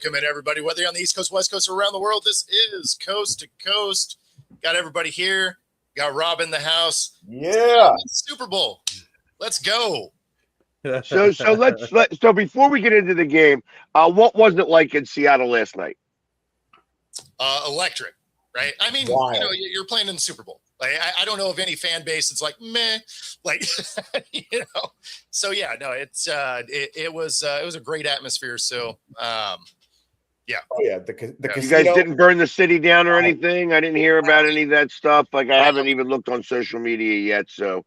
Welcome in, everybody, whether you're on the East Coast, West Coast, or around the world. This is Coast to Coast. Got everybody here. Got Rob in the house. Yeah. Super Bowl. Let's go. So before we get into the game, what was it like in Seattle last night? Electric, right? I mean, you're playing in the Super Bowl. Like, I don't know of any fan base. It's like meh, like So yeah, no, it was a great atmosphere. So yeah. Oh yeah, the You guys didn't burn the city down or anything? I didn't hear about any of that stuff. Like, I haven't even looked on social media yet. So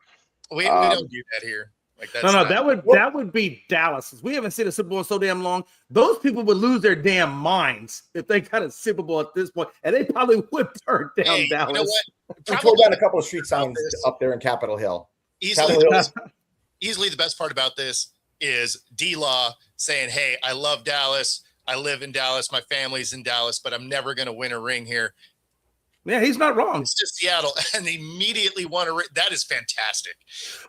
we don't do that here. Like, that's that would be Dallas. We haven't seen a Super Bowl so damn long. Those people would lose their damn minds if they got a Super Bowl at this point, and they probably would turn down Dallas. You know what? We tore down a couple of street signs up there in Capitol Hill. Easily the best part about this is D-Law saying, "Hey, I love Dallas. I live in Dallas. My family's in Dallas, but I'm never going to win a ring here." Yeah, he's not wrong. It's just Seattle, and they immediately won a ring. That is fantastic.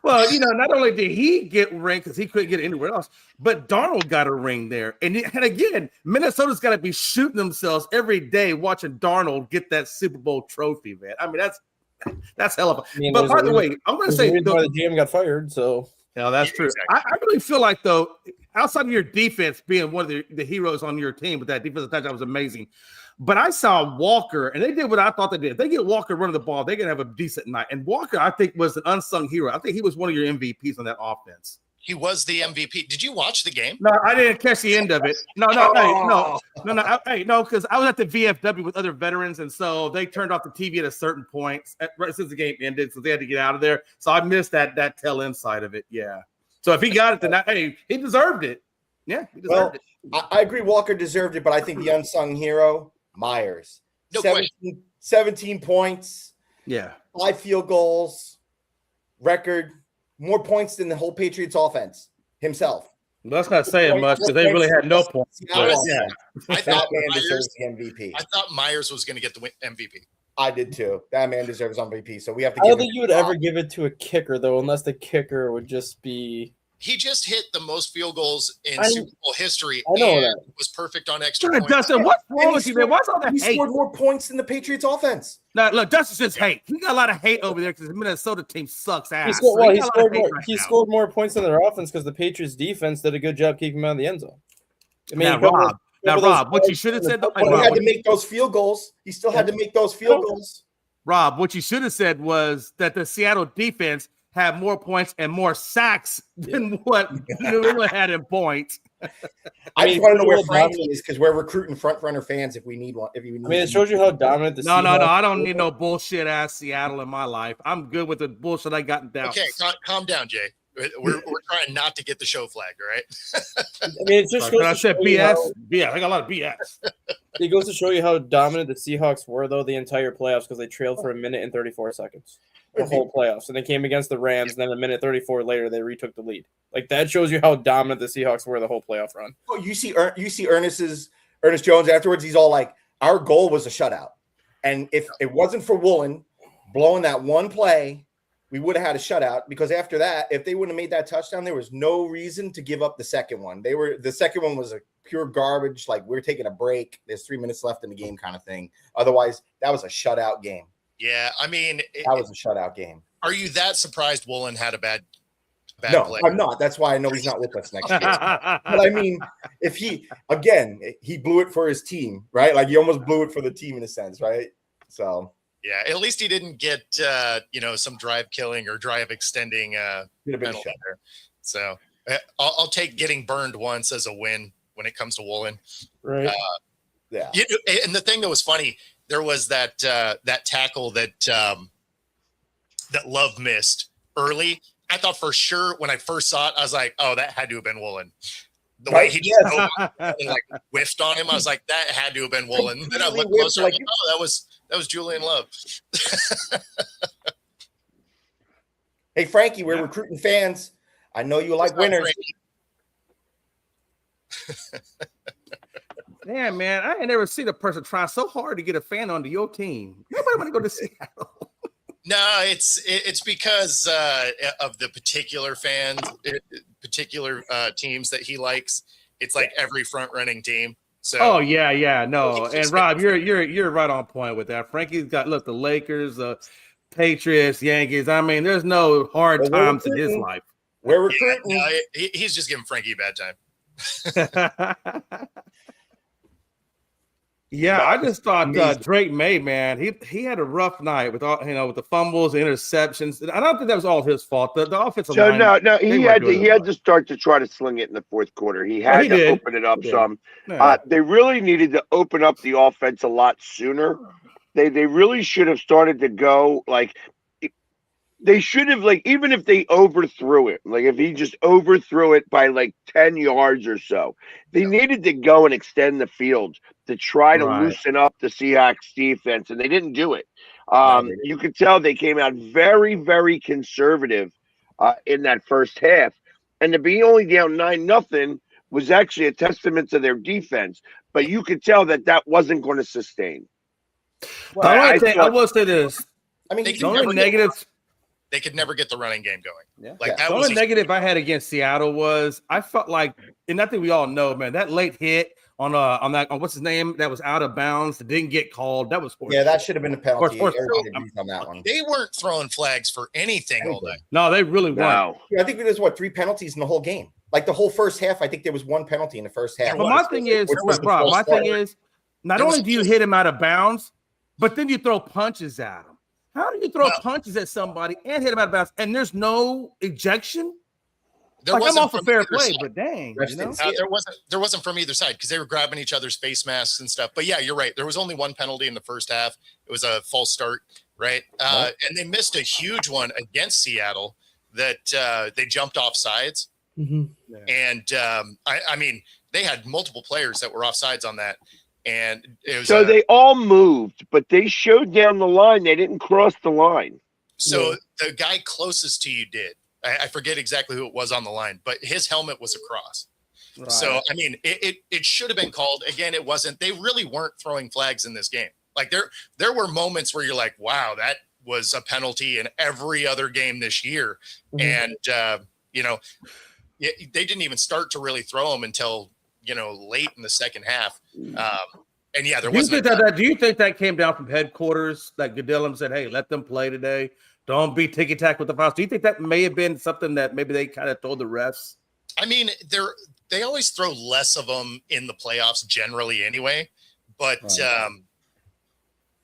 Well, not only did he get a ring because he couldn't get it anywhere else, but Darnold got a ring there. And again, Minnesota's got to be shooting themselves every day watching Darnold get that Super Bowl trophy, man. I mean, that's hell of a. But by the way, I'm going to say the GM got fired, so yeah, that's true. Exactly. I really feel like, though, outside of your defense being one of the heroes on your team with that defensive touchdown was amazing. But I saw Walker, and they did what I thought they did. If they get Walker running the ball, they're going to have a decent night. And Walker, I think, was an unsung hero. I think he was one of your MVPs on that offense. He was the MVP. Did you watch the game? No, I didn't catch the end of it. No, because I was at the VFW with other veterans, and so they turned off the TV at a certain point right since the game ended, so they had to get out of there. So I missed that tail end side of it. Yeah. So if he got it, then he deserved it. Yeah, he deserved it. I agree. Walker deserved it, but I think the unsung hero, Myers. No 17 points. Yeah. 5 field goals. Record. More points than the whole Patriots offense himself. Well, that's not saying much because they really had no points. I thought man deserves the MVP. I thought Myers was going to get the MVP. I did too. That man deserves MVP. So we have to. I don't think you would ever give it to a kicker, though, unless the kicker would just be. He just hit the most field goals in Super Bowl history. I know that. Was perfect on extra points. Dustin, what's wrong with you, man? What's all that hate? He scored more points than the Patriots offense. Now, look, Dustin says hate. He got a lot of hate over there because the Minnesota team sucks ass. He scored more points than their offense because the Patriots defense did a good job keeping him out of the end zone. I mean, Rob, what you should have said. He had to make those field goals. He still had to make those field goals. Rob, what you should have said was that the Seattle defense had more points and more sacks than what New England had in points. I just want to know where Frankie is because we're recruiting front runner fans if we need one. It shows you how dominant the No, I don't need no bullshit ass Seattle in my life. I'm good with the bullshit I got in Dallas. Okay, calm down, Jay. We're trying not to get the show flagged, all right? I mean, it just goes I said BS. Yeah, I got a lot of BS. It goes to show you how dominant the Seahawks were, though, the entire playoffs because they trailed for 1 minute and 34 seconds. The whole playoffs, and they came against the Rams. And then 1 minute 34 later, they retook the lead. Like that shows you how dominant the Seahawks were the whole playoff run. Oh, you see Ernest Jones afterwards. He's all like, "Our goal was a shutout, and if it wasn't for Woolen blowing that one play, we would have had a shutout. Because after that, if they wouldn't have made that touchdown, there was no reason to give up the second one. The second one was a pure garbage. Like we're taking a break. There's 3 minutes left in the game, kind of thing. Otherwise, that was a shutout game." Yeah, I mean, that was a shutout game. Are you that surprised Woolen had a bad no, play? I'm not. That's why I know he's not with us next year. But I mean, if he blew it for his team, right? Like he almost blew it for the team in a sense, right? So yeah, at least he didn't get some drive killing or drive extending penalty there. So I'll take getting burned once as a win when it comes to Woolen. Right. Yeah. And the thing that was funny. There was that tackle that Love missed early. I thought for sure when I first saw it, I was like, "Oh, that had to have been Woolen." The way he just whiffed on him, I was like, "That had to have been Woolen." Then I looked closer, like, "Oh, that was Julian Love." Hey, Frankie, we're recruiting fans. I know you like winners. Yeah, man, I ain't never seen a person try so hard to get a fan onto your team. Nobody want to go to Seattle. No, it's because of the particular teams that he likes. It's like every front running team. So Oh yeah, no. It's And just- Rob, you're right on point with that. Frankie's got the Lakers, Patriots, Yankees. I mean, there's no hard Well, we're times in his recruiting. life. We're yeah, recruiting. no, he's just giving Frankie a bad time. Yeah, I just thought Amazing. Drake May, man, he had a rough night with all with the fumbles, the interceptions. I don't think that was all his fault. The offensive So line. no, they he weren't had to doing he it had well. to start to try to sling it in the fourth quarter. He Well, had he to did. open it up He did. some. Yeah. They really needed to open up the offense a lot sooner. They really should have started to go like they should have, like, even if they overthrew it, like if he just overthrew it by like 10 yards or so, they needed to go and extend the field to try to Right. loosen up the Seahawks defense, and they didn't do it. No, they didn't. You could tell they came out very, very conservative in that first half, and to be only down 9-0 was actually a testament to their defense. But you could tell that wasn't going to sustain. The only I thing I thought- will say this: I mean, They the can only never negatives. They could never get the running game going. Yeah. Like Yeah. that The was only negative I had against Seattle was I felt like, and I think we all know, man, that late hit on what's his name that was out of bounds that didn't get called. That was yeah, that should have been a penalty. Or- Everybody agrees on that one. They weren't throwing flags for anything all day. No, they really weren't. No. I think there's 3 penalties in the whole game. Like the whole first half, I think there was 1 penalty in the first half. But my thing is, Which was the Rob, false my thing start. is, not There was only do you just- hit him out of bounds, but then you throw punches at him. How do you throw Well- punches at somebody and hit him out of bounds, and there's no ejection? There Like I'm wasn't all for from fair either play, side. but dang, Refs you know? didn't see it. There wasn't from either side because they were grabbing each other's face masks and stuff. But yeah, you're right. There was only 1 penalty in the first half. It was a false start, right? And they missed a huge one against Seattle that they jumped off sides. And I mean, they had multiple players that were off sides on that. And it was So they all moved, but they showed down the line. They didn't cross the line. so the guy closest to you did. I forget exactly who it was on the line, but his helmet was across. Right. So I mean, it should have been called. Again, it wasn't. They really weren't throwing flags in this game. Like there were moments where you're like, wow, that was a penalty in every other game this year. And you know, they didn't even start to really throw them until late in the second half. And yeah, there do you wasn't. think that do you think that came down from headquarters? Like Goodellum said, "Hey, let them play today. Don't be ticky tack with the fouls." Do you think that may have been something that maybe they kind of told the refs? I mean, they always throw less of them in the playoffs generally anyway, but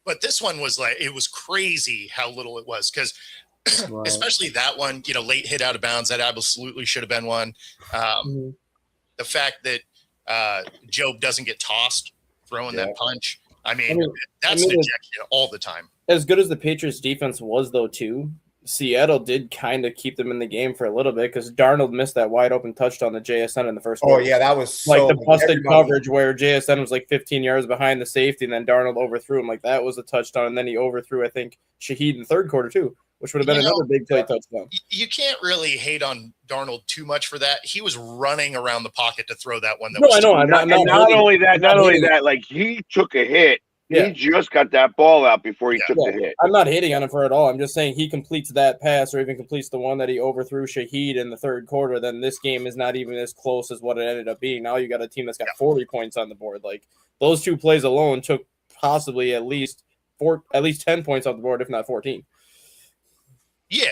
but this one was like, it was crazy how little it was because especially that one, late hit out of bounds, that absolutely should have been one. The fact that Job doesn't get tossed throwing that punch. I mean that's an ejection all the time. As good as the Patriots defense was, though, too, Seattle did kind of keep them in the game for a little bit because Darnold missed that wide open touchdown to JSN in the first Oh quarter. yeah, that was Like so the busted everybody- coverage where JSN was like 15 yards behind the safety, and then Darnold overthrew him. Like that was a touchdown, and then he overthrew, I think, Shaheed in the third quarter too, which would have been another big play touchdown. You can't really hate on Darnold too much for that. He was running around the pocket to throw that one. No, I know. I'm not Not hating- only that, I'm not hating. like he took a hit. Yeah. He just got that ball out before he took Yeah, the hit. I'm not hating on him for it all. I'm just saying he completes that pass or even completes the one that he overthrew Shaheed in the third quarter. Then this game is not even as close as what it ended up being. Now you got a team that's got 40 points on the board. Like those 2 plays alone took possibly at least 10 points off the board, if not 14. Yeah.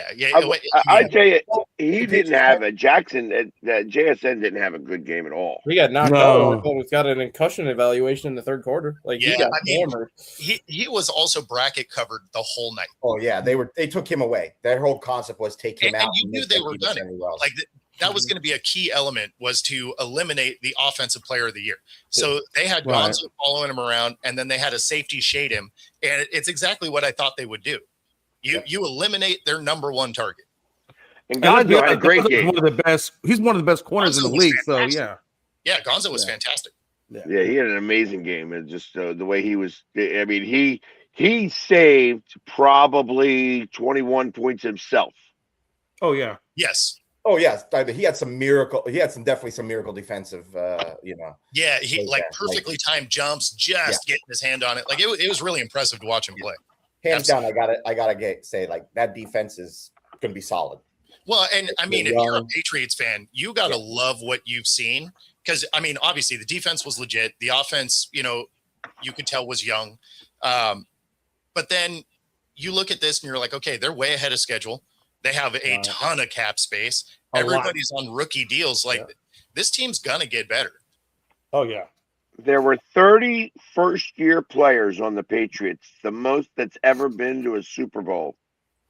I tell you, he didn't have a Jackson. That JSN didn't have a good game at all. He got knocked No. out. He's got an concussion evaluation in the third quarter. Like he Yeah, got I mean, hammered. he was also bracket covered the whole night. Oh yeah, they took him away. Their whole concept was take him And out. you knew make they him were beat us done it. anywhere else. Like that was going to be a key element, was to eliminate the offensive player of the year. So they had Right. Gonzo following him around, and then they had a safety shade him, and it's exactly what I thought they would do. You eliminate their number one target. And And Gonzo had a great Gonzo's game. one of the best. He's one of the best corners in Gonzo the was league. So fantastic. yeah. Yeah, Gonzo was Yeah. fantastic. Yeah, he had an amazing game. And just the way he was. I mean, he saved probably 21 points himself. Oh yeah. Yes. Oh yes, he had some miracle. He had definitely some miracle defensive. Yeah, he Like like that, perfectly timed jumps, just getting his hand on it. Like it was really impressive to watch him play. Hands down, I gotta say like that defense is going to be solid. Well, and I mean, if They're you're a young. Patriots fan, you got to love what you've seen because I mean, obviously the defense was legit. The offense, you know, you could tell was young. But then you look at this and you're like, okay, they're way ahead of schedule. They have a ton of cap space. Everybody's on rookie deals. Like this team's gonna get better. Oh yeah. There were 30 first-year players on the Patriots, the most that's ever been to a Super Bowl.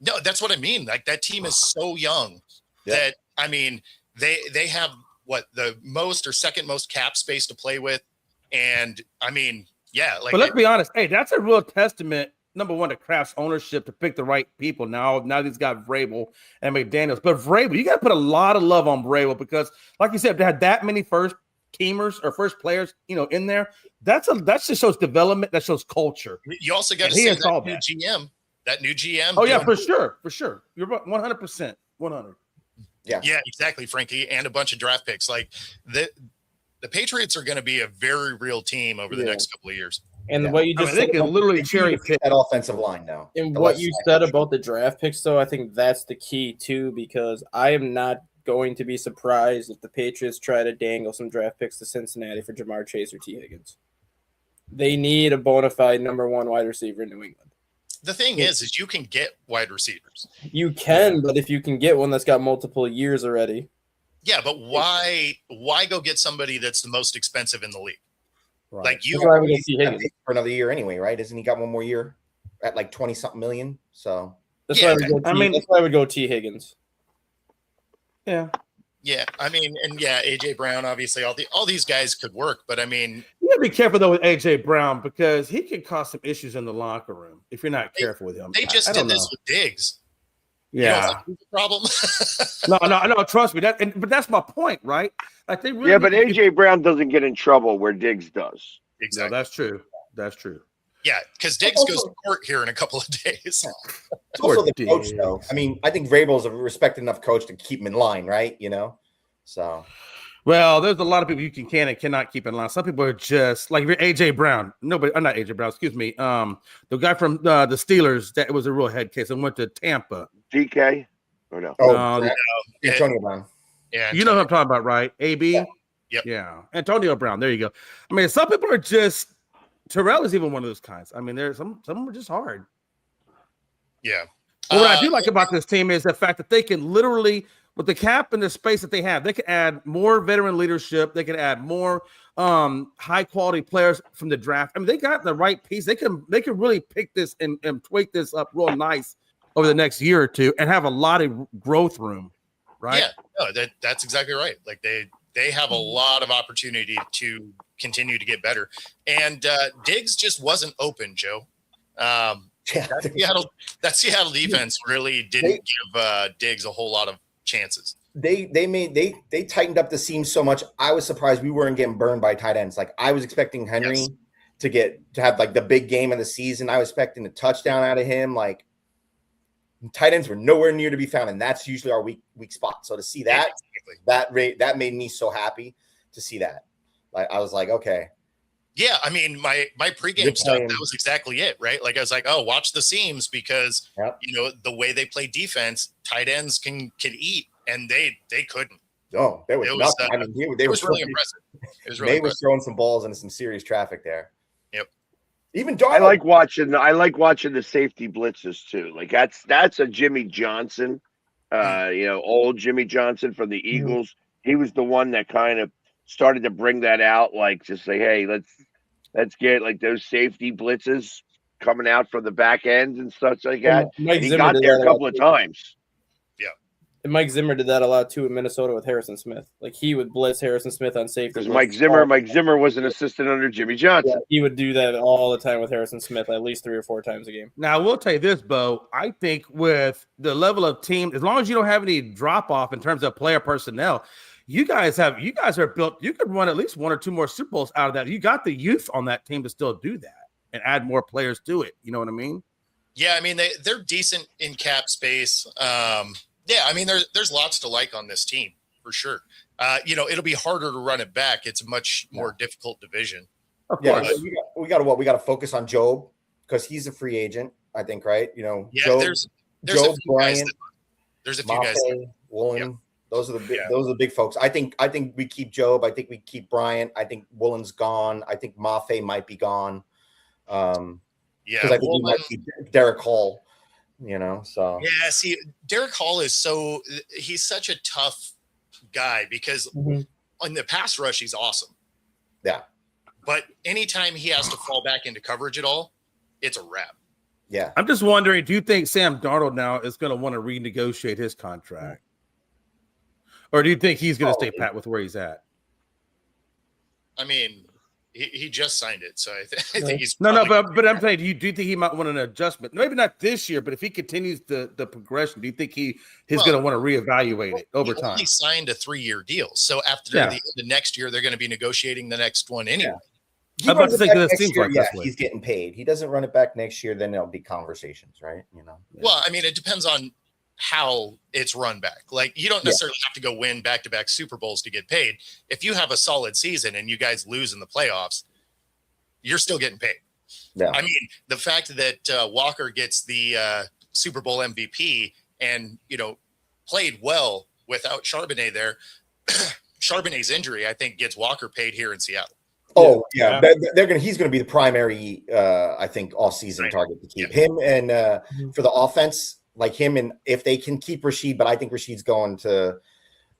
No, that's what I mean. Like that team is so young that I mean they have what the most or second most cap space to play with, and I mean, yeah. Like, but let's be honest. Hey, that's a real testament. Number one, to Kraft's ownership to pick the right people. Now he's got Vrabel and McDaniels. But Vrabel, you got to put a lot of love on Vrabel because, like you said, they had that many first teamers or first players, you know, in there. That just shows development. That shows culture. You also got to say that new GM. That new GM. Oh yeah, for sure. You're 100%. 100. Yeah, exactly, Frankie, and a bunch of draft picks. Like the Patriots are going to be a very real team over the next couple of years. And what you just they can literally cherry pick that offensive line now. And what you said about the draft picks, though, I think that's the key too, because I am not going to be surprised if the Patriots try to dangle some draft picks to Cincinnati for Jamar Chase or T. Higgins. They need a bona fide number one wide receiver in New England. The thing is you can get wide receivers. You can, but if you can get one that's got multiple years already. Yeah, but why go get somebody that's the most expensive in the league? Right. Like you for another year anyway, right? Isn't he got one more year at like 20-something million? So that's why I would go T. Higgins. Yeah. Yeah, I mean, and yeah, AJ Brown, obviously, all these guys could work, but I mean, you gotta be careful though with AJ Brown because he can cause some issues in the locker room if you're not careful with him. They just did this with Diggs. Yeah, you know, problem. no, trust me. But that's my point, right? Like they really. Yeah, but AJ Brown doesn't get in trouble where Diggs does. Exactly. No, that's true. That's true. Yeah, because Diggs goes to court here in a couple of days. It's also the coach, though. I mean, I think Vrabel's a respected enough coach to keep him in line, right? You know, so. Well, there's a lot of people you can and cannot keep in line. Some people are just like AJ Brown. Nobody, I'm not AJ Brown. Excuse me. The guy from the Steelers that was a real head case and went to Tampa. DK or no? Antonio Brown. Yeah, you know who I'm talking about, right? AB. Yeah. Yep. Yeah, Antonio Brown. There you go. I mean, some people are just. Terrell is even one of those kinds. I mean, there's some are just hard. Yeah. But what I do like about this team is the fact that they can literally, with the cap and the space that they have, they can add more veteran leadership. They can add more high quality players from the draft. I mean, they got the right piece. They can really pick this and tweak this up real nice over the next year or two and have a lot of growth room. Right? Yeah. No, that's exactly right. Like they have a lot of opportunity to continue to get better. And Diggs just wasn't open, Joe. That Seattle defense really didn't give Diggs a whole lot of chances. They tightened up the seams so much. I was surprised we weren't getting burned by tight ends. Like I was expecting Henry to have like the big game of the season. I was expecting a touchdown out of him. Like tight ends were nowhere near to be found, and that's usually our weak spot. So to see that, that made me so happy to see that. Like I was like, okay. Yeah, I mean, my pregame stuff, that was exactly it, right? Like I was like, oh, watch the seams because you know the way they play defense, tight ends can eat, and they couldn't. Oh, there was nothing. I mean, it was really impressive. It was really they were throwing some balls into some serious traffic there. Yep. Even I like watching the safety blitzes too. Like that's a Jimmy Johnson, old Jimmy Johnson from the Eagles. He was the one that kind of started to bring that out, like just say, hey, let's get like those safety blitzes coming out from the back ends and such like that. He got there a couple of times. Yeah. And Mike Zimmer did that a lot too in Minnesota with Harrison Smith. Like he would blitz Harrison Smith on safety. Because Mike Zimmer was an assistant under Jimmy Johnson. Yeah, he would do that all the time with Harrison Smith, at least 3 or 4 times a game. Now I will tell you this, Bo. I think with the level of team, as long as you don't have any drop off in terms of player personnel, you guys are built. You could run at least 1 or 2 more Super Bowls out of that. You got the youth on that team to still do that and add more players to it. You know what I mean? Yeah, I mean they're decent in cap space. Yeah, I mean there's lots to like on this team for sure. It'll be harder to run it back. It's a much more difficult division. Of course. We got to focus on Job because he's a free agent. I think, right? Yeah, Job, there's Job, a few Bryant, guys. There's a few guys. Woolen. Those are the big folks. I think we keep Job. I think we keep Bryant. I think Woolen's gone. I think Mafe might be gone. Because I think we might keep Derek Hall. So yeah. See, Derek Hall he's such a tough guy because on the pass rush he's awesome. Yeah. But anytime he has to fall back into coverage at all, it's a wrap. Yeah. I'm just wondering, do you think Sam Darnold now is going to want to renegotiate his contract? Or do you think he's going to stay pat with where he's at? I mean, he just signed it, so I think he's but I'm saying, do you think he might want an adjustment? Maybe not this year, but if he continues the progression, do you think he's going to want to reevaluate it over time? He signed a 3-year deal, so after the end of next year, they're going to be negotiating the next one anyway. Yeah. He's getting paid. He doesn't run it back next year, then there'll be conversations, right? Well, I mean, it depends on how it's run back. Like, you don't necessarily have to go win back-to-back Super Bowls to get paid. If you have a solid season and you guys lose in the playoffs, you're still getting paid. Yeah. I mean, the fact that Walker gets the Super Bowl MVP and, played well without Charbonnet there, Charbonnet's injury, I think, gets Walker paid here in Seattle. Oh yeah, he's going to be the primary, I think, all-season target to keep him, and for the offense, like him, and if they can keep Rashid, but I think Rashid's going to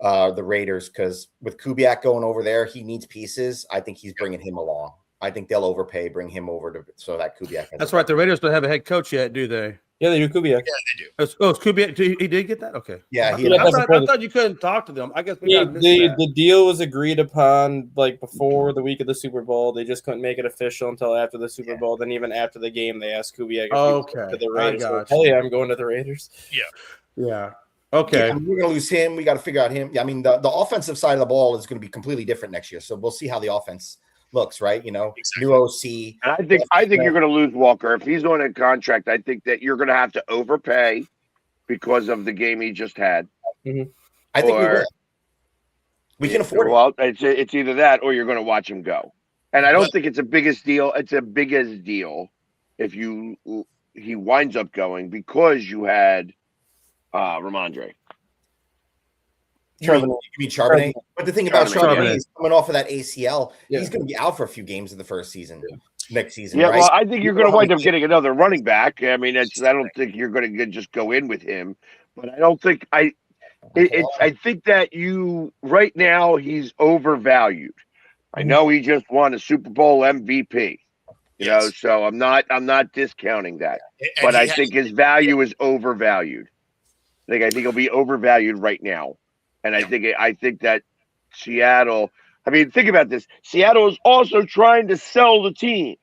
the Raiders because with Kubiak going over there, he needs pieces. I think he's bringing him along. I think they'll overpay, bring him over so that Kubiak. That's right. The Raiders don't have a head coach yet, do they? Yeah, they do. Kubiak. Yeah, they do. It's Kubiak. He did get that? Okay. Yeah. I thought you couldn't talk to them. I guess the deal was agreed upon like before the week of the Super Bowl. They just couldn't make it official until after the Super Bowl. Then even after the game, they asked Kubiak to the Raiders. Hell yeah, I'm going to the Raiders. Yeah. Okay. Yeah, we're going to lose him. We got to figure out him. Yeah, I mean, the offensive side of the ball is going to be completely different next year. So we'll see how the offense looks, right? New OC. And I think you're going to lose Walker if he's on a contract. I think that you're going to have to overpay because of the game he just had. Mm-hmm. I think we will. We can afford it. Well, it's either that or you're going to watch him go. And I don't think it's a biggest deal. It's a biggest deal if he winds up going because you had Ramondre. You mean Charbonnet? But the thing about Charbonnet is coming off of that ACL, he's going to be out for a few games of the first season, next season. Yeah, right? well, I think you're going to wind up getting another running back. I mean, I don't think you're going to just go in with him, but I don't think I think that right now he's overvalued. I know he just won a Super Bowl MVP. So I'm not discounting that, but I think his value is overvalued. I think he'll be overvalued right now. And I think that Seattle, I mean, think about this. Seattle is also trying to sell the team.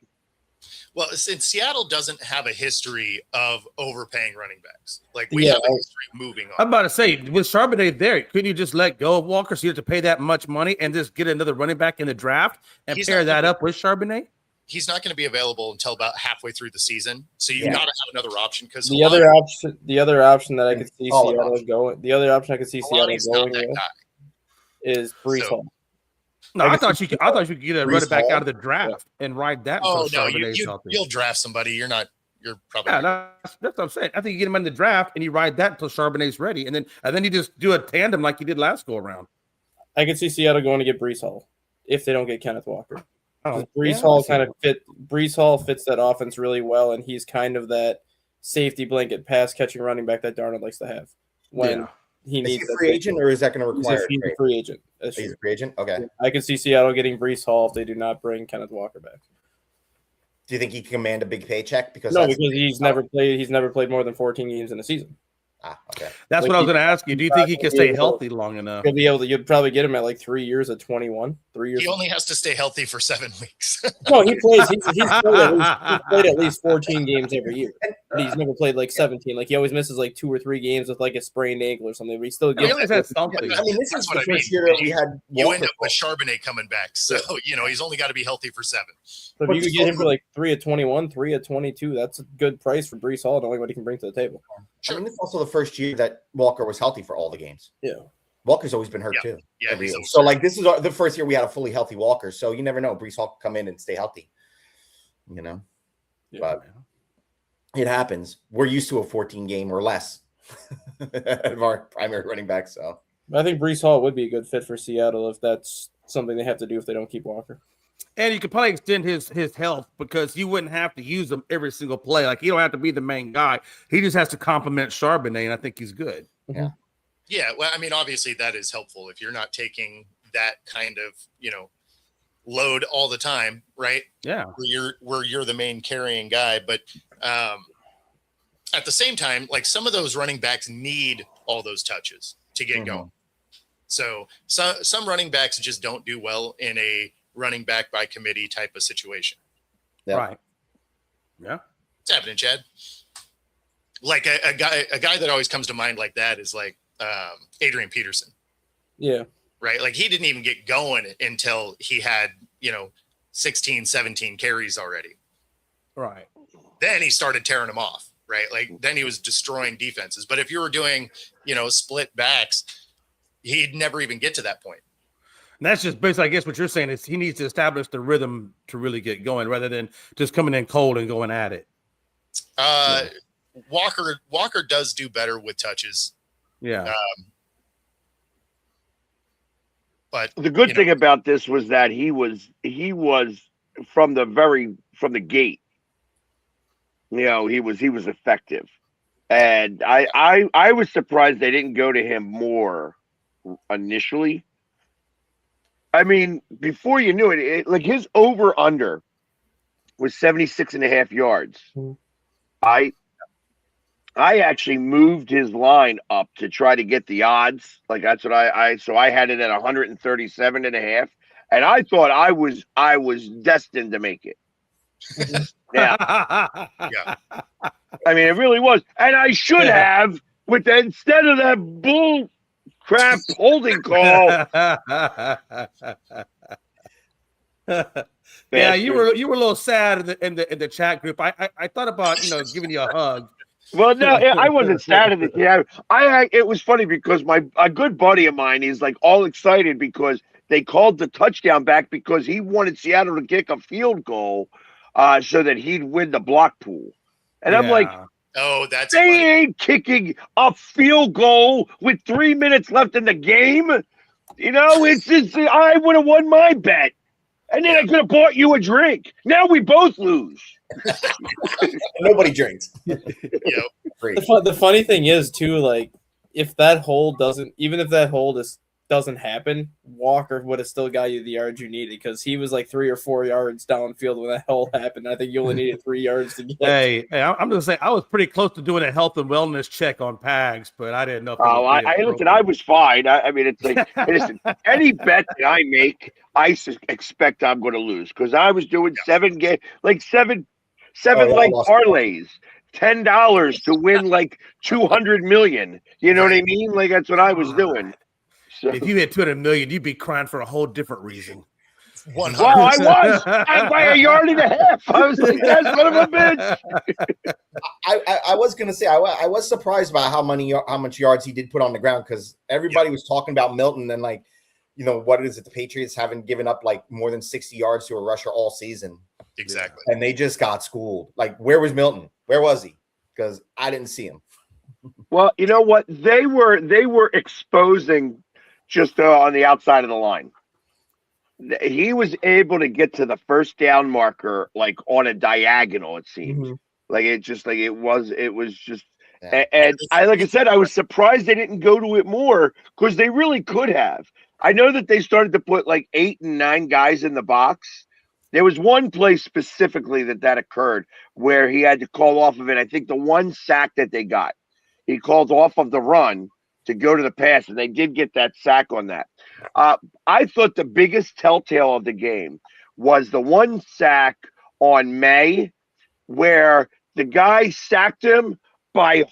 Well, since Seattle doesn't have a history of overpaying running backs, like we have a history of moving on. I'm about to say, with Charbonnet there, couldn't you just let go of Walker so you have to pay that much money and just get another running back in the draft and pair that up with Charbonnet? He's not going to be available until about halfway through the season, so you got to have another option because the other option that I could see Seattle going. The other option I could see Seattle going with is Breece Hall. No, I thought you could get a running back out of the draft and ride that. Oh no, you'll draft somebody. You're probably. Yeah, that's what I'm saying. I think you get him in the draft and you ride that until Charbonnet's ready, and then you just do a tandem like you did last go around. I could see Seattle going to get Breece Hall if they don't get Kenneth Walker. Breece Hall fits that offense really well, and he's kind of that safety blanket pass catching running back that Darnold likes to have when he needs. Is he a free agent, or is that going to require? He's a free agent. He's a free agent. Okay. I can see Seattle getting Breece Hall if they do not bring Kenneth Walker back. Do you think he can command a big paycheck? Because he's never played. He's never played more than 14 games in a season. Okay. That's what I was going to ask you. Do you think he can stay healthy long enough? He'll be able to. You'd probably get him at like 3 years at 21. 3 years. He only has to stay healthy for 7 weeks. No, he plays. He's played at least 14 games every year. But he's never played like 17. Like he always misses like 2 or 3 games with like a sprained ankle or something. But he still gets something. I mean, this is the first year that we had. You end up with Charbonnet coming back, so he's only got to be healthy for 7. So if you could get him for like 3 at 21, 3 at 22, that's a good price for Breece Hall, knowing what he can bring to the table. Sure. I mean, it's also the first year that Walker was healthy for all the games. Yeah. Walker's always been hurt too. Yeah. So like this is the first year we had a fully healthy Walker. So you never know. Breece Hall can come in and stay healthy. But it happens. We're used to a 14 game or less of our primary running back. So I think Breece Hall would be a good fit for Seattle if that's something they have to do if they don't keep Walker. And you could probably extend his health because you wouldn't have to use him every single play. Like, he don't have to be the main guy. He just has to complement Charbonnet, and I think he's good. Yeah. Yeah, well, I mean, obviously that is helpful if you're not taking that kind of, load all the time, right? Yeah. Where you're the main carrying guy. But at the same time, like, some of those running backs need all those touches to get going. So some running backs just don't do well in a running back by committee type of situation. Yeah. Right. Yeah. It's happening, Chad. Like a guy that always comes to mind like that is like Adrian Peterson. Yeah. Right. Like, he didn't even get going until he had, 16, 17 carries already. Right. Then he started tearing them off. Right. Like, then he was destroying defenses. But if you were doing, split backs, he'd never even get to that point. And that's just basically, I guess what you're saying is he needs to establish the rhythm to really get going rather than just coming in cold and going at it. Walker does do better with touches. Yeah. But the good thing about this was that he was from the gate. He was effective, and I was surprised they didn't go to him more initially. I mean, before you knew it, like, his over under was 76.5 yards. I actually moved his line up to try to get the odds. Like, that's what so I had it at 137.5, and I thought I was destined to make it. Yeah. yeah, I mean, it really was. And I should have, instead of that bull crap holding call. Yeah, you were a little sad in the chat group. I thought about giving you a hug. Well, no, I wasn't sad at it. Yeah, it was funny because a good buddy of mine is like all excited because they called the touchdown back because he wanted Seattle to kick a field goal so that he'd win the block pool. And I'm like, oh, that's they funny. ain't kicking a field goal with 3 minutes left in the game. It's just, I would have won my bet. And then I could have bought you a drink. Now we both lose. Nobody drinks. Yep. The funny thing is too, like, if that hold doesn't happen, Walker would have still got you the yards you needed because he was like 3 or 4 yards downfield when that hold happened. I think you only needed 3 yards to get. Hey, I'm gonna say I was pretty close to doing a health and wellness check on Pags, but I didn't know. Listen, I was fine. I mean, it's like, listen, any bet that I make, I expect I'm going to lose because I was doing seven parlays, $10 to win like 200 million. You know what I mean? Like, that's what I was doing. So. If you hit 200 million, you'd be crying for a whole different reason. 100%. Well, I was by a yard and a half. I was like, "That's son of a bitch." I was gonna say I was surprised by how much yards he did put on the ground because everybody was talking about Milton and like, what is it? The Patriots haven't given up like more than 60 yards to a rusher all season. Exactly. And they just got schooled. Like, where was Milton? Where was he? Because I didn't see him. Well, you know what? They were exposing just on the outside of the line. He was able to get to the first down marker like on a diagonal. It seemed like it was just. Yeah. And like I said, I was surprised they didn't go to it more because they really could have. I know that they started to put like 8 and 9 guys in the box. There was one play specifically that occurred where he had to call off of it. I think the one sack that they got, he called off of the run to go to the pass, and they did get that sack on that. I thought the biggest telltale of the game was the one sack on May where the guy sacked him by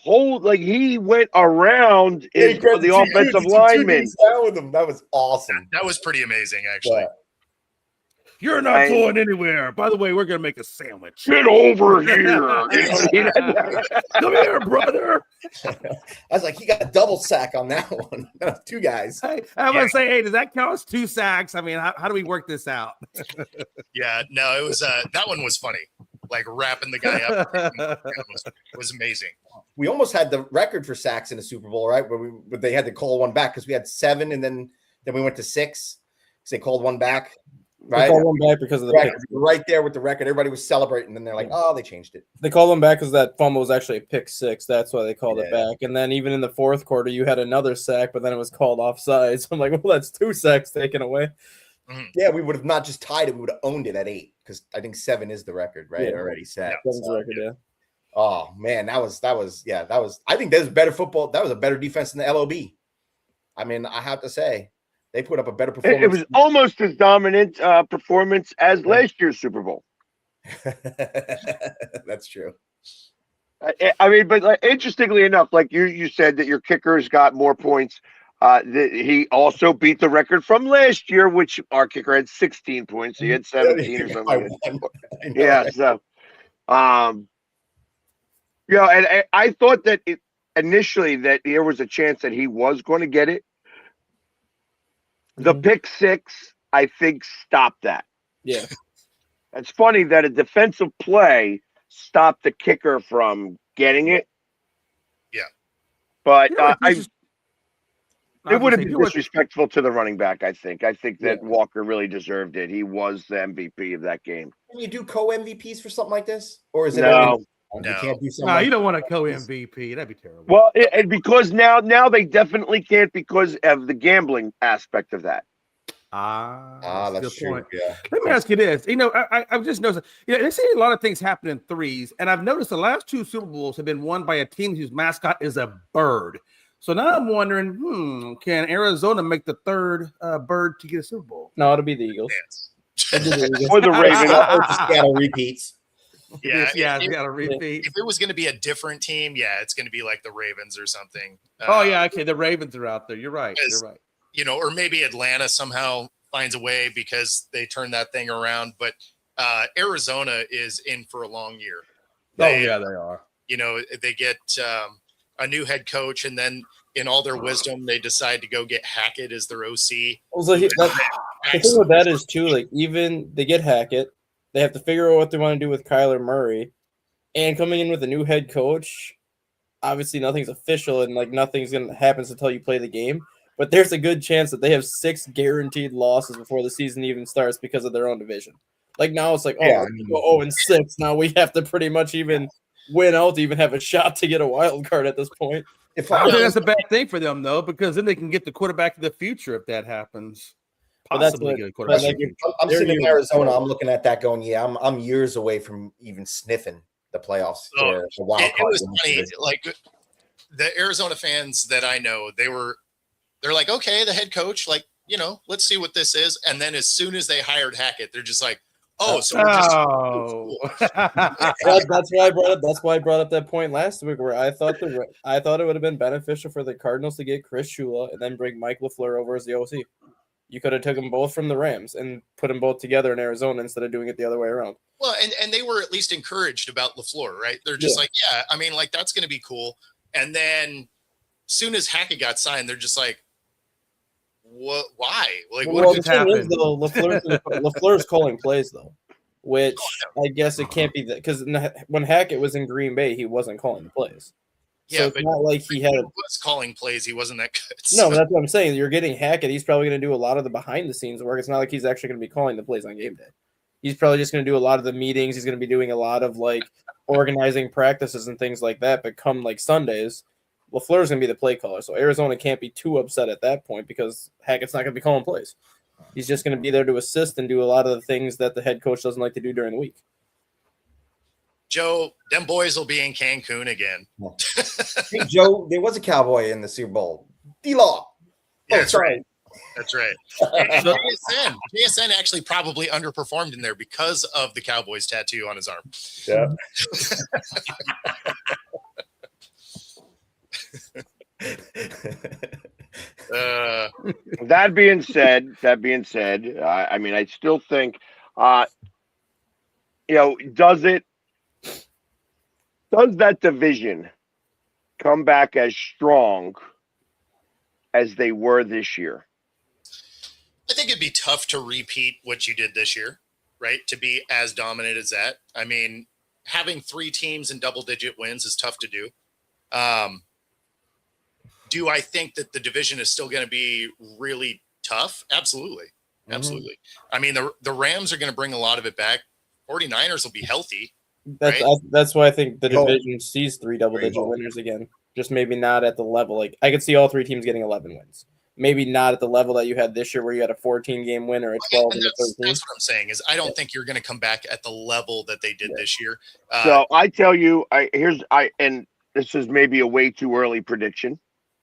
he went around the offensive lineman. That was awesome. That was pretty amazing, actually. Yeah. You're not going anywhere. By the way, we're going to make a sandwich. Get over here. Come here, brother. I was like, he got a double sack on that one. That was 2 guys. Hey, I'm going to say, hey, does that count as 2 sacks? I mean, how do we work this out? Yeah, no, it was that one was funny. Like, wrapping the guy up was amazing. we almost had the record for sacks in the Super Bowl, right? Where they had to call one back because we had 7 and then we went to 6 because they called one back. Right, they called one back because of the pick. Right there with the record. Everybody was celebrating, and they're like, "Oh, they changed it." They called one back because that fumble was actually a pick 6. That's why they called it back. And then even in the fourth quarter, you had another sack, but then it was called offside. So I'm like, well, that's 2 sacks taken away. Yeah, we would have not just tied it; we would have owned it at 8 because I think 7 is the record, right? Yeah. Already set. That was the record, yeah. Oh man, that was. I think that was better football. That was a better defense than the LOB. I mean, I have to say. They put up a better performance. It was almost as dominant performance as last year's Super Bowl. That's true. I mean, but interestingly enough, like you said that your kickers got more points. He also beat the record from last year, which our kicker had 16 points. He had 17 or something. Yeah. So, and I thought that initially that there was a chance that he was going to get it. The pick 6, I think, stopped that. Yeah. It's funny that a defensive play stopped the kicker from getting it. Yeah. But it would have been disrespectful to the running back, I think. I think that Walker really deserved it. He was the MVP of that game. Can you do co-MVPs for something like this? Or is it no? You can't do something. No, like you don't want a co-MVP. That'd be terrible. Well, and because now they definitely can't because of the gambling aspect of that. That's true. Point. Yeah. Let me ask you this. I've just noticed, they see a lot of things happen in threes, and I've noticed the last 2 Super Bowls have been won by a team whose mascot is a bird. So now I'm wondering, can Arizona make the third bird to get a Super Bowl? No, it'll be the Eagles. Or the Ravens. Or Seattle repeats. Yeah, it's got to repeat. If it was going to be a different team, it's going to be like the Ravens or something. Okay, the Ravens are out there. You're right. Or maybe Atlanta somehow finds a way because they turn that thing around. But Arizona is in for a long year. They are. They get a new head coach, and then in all their wisdom, they decide to go get Hackett as their OC. Also, the thing with that is, too, like, even they get Hackett, they have to figure out what they want to do with Kyler Murray. And coming in with a new head coach, obviously nothing's official and, like, nothing's going to happen until you play the game. But there's a good chance that they have 6 guaranteed losses before the season even starts because of their own division. Like, now it's like, 0-6. Now we have to pretty much even win out to even have a shot to get a wild card at this point. I think that's a bad thing for them, though, because then they can get the quarterback of the future if that happens. Possibly get a quarterback. I'm sitting in Arizona. I'm looking at that going, I'm years away from even sniffing the playoffs or the wild card. It was funny. Like, the Arizona fans that I know, they're like, okay, the head coach, like, let's see what this is. And then as soon as they hired Hackett, they're just like, that's why I brought up. That's why I brought up that point last week where I thought it would have been beneficial for the Cardinals to get Chris Shula and then bring Mike LaFleur over as the OC. You could have took them both from the Rams and put them both together in Arizona instead of doing it the other way around. Well, and they were at least encouraged about LaFleur, right? They're just like, that's going to be cool. And then soon as Hackett got signed, they're just like, what? Why? Like, what just happened? LaFleur's calling plays though, which I guess it can't be that because when Hackett was in Green Bay, he wasn't calling the plays. Yeah, so it's not like he was calling plays. He wasn't that good. No, that's what I'm saying. You're getting Hackett. He's probably going to do a lot of the behind the scenes work. It's not like he's actually going to be calling the plays on game day. He's probably just going to do a lot of the meetings. He's going to be doing a lot of like organizing practices and things like that. But come like Sundays, LaFleur's going to be the play caller. So Arizona can't be too upset at that point because Hackett's not going to be calling plays. He's just going to be there to assist and do a lot of the things that the head coach doesn't like to do during the week. Joe, them boys will be in Cancun again. Hey, Joe, there was a cowboy in the Super Bowl. D-Law. Yeah, that's right. That's right. JSN actually probably underperformed in there because of the Cowboys tattoo on his arm. Yeah. That being said, I mean, I still think, does that division come back as strong as they were this year? I think it'd be tough to repeat what you did this year, right? To be as dominant as that. I mean, having 3 teams in double-digit wins is tough to do. Do I think that the division is still going to be really tough? Absolutely. Absolutely. I mean, the Rams are going to bring a lot of it back. 49ers will be healthy. That's why I think the division sees 3 double-digit winners again. Just maybe not at the level. Like, I could see all 3 teams getting 11 wins. Maybe not at the level that you had this year, where you had a 14-game win or a 12 and a 13. That's what I'm saying. Is I don't think you're going to come back at the level that they did this year. So I tell you, and this is maybe a way too early prediction.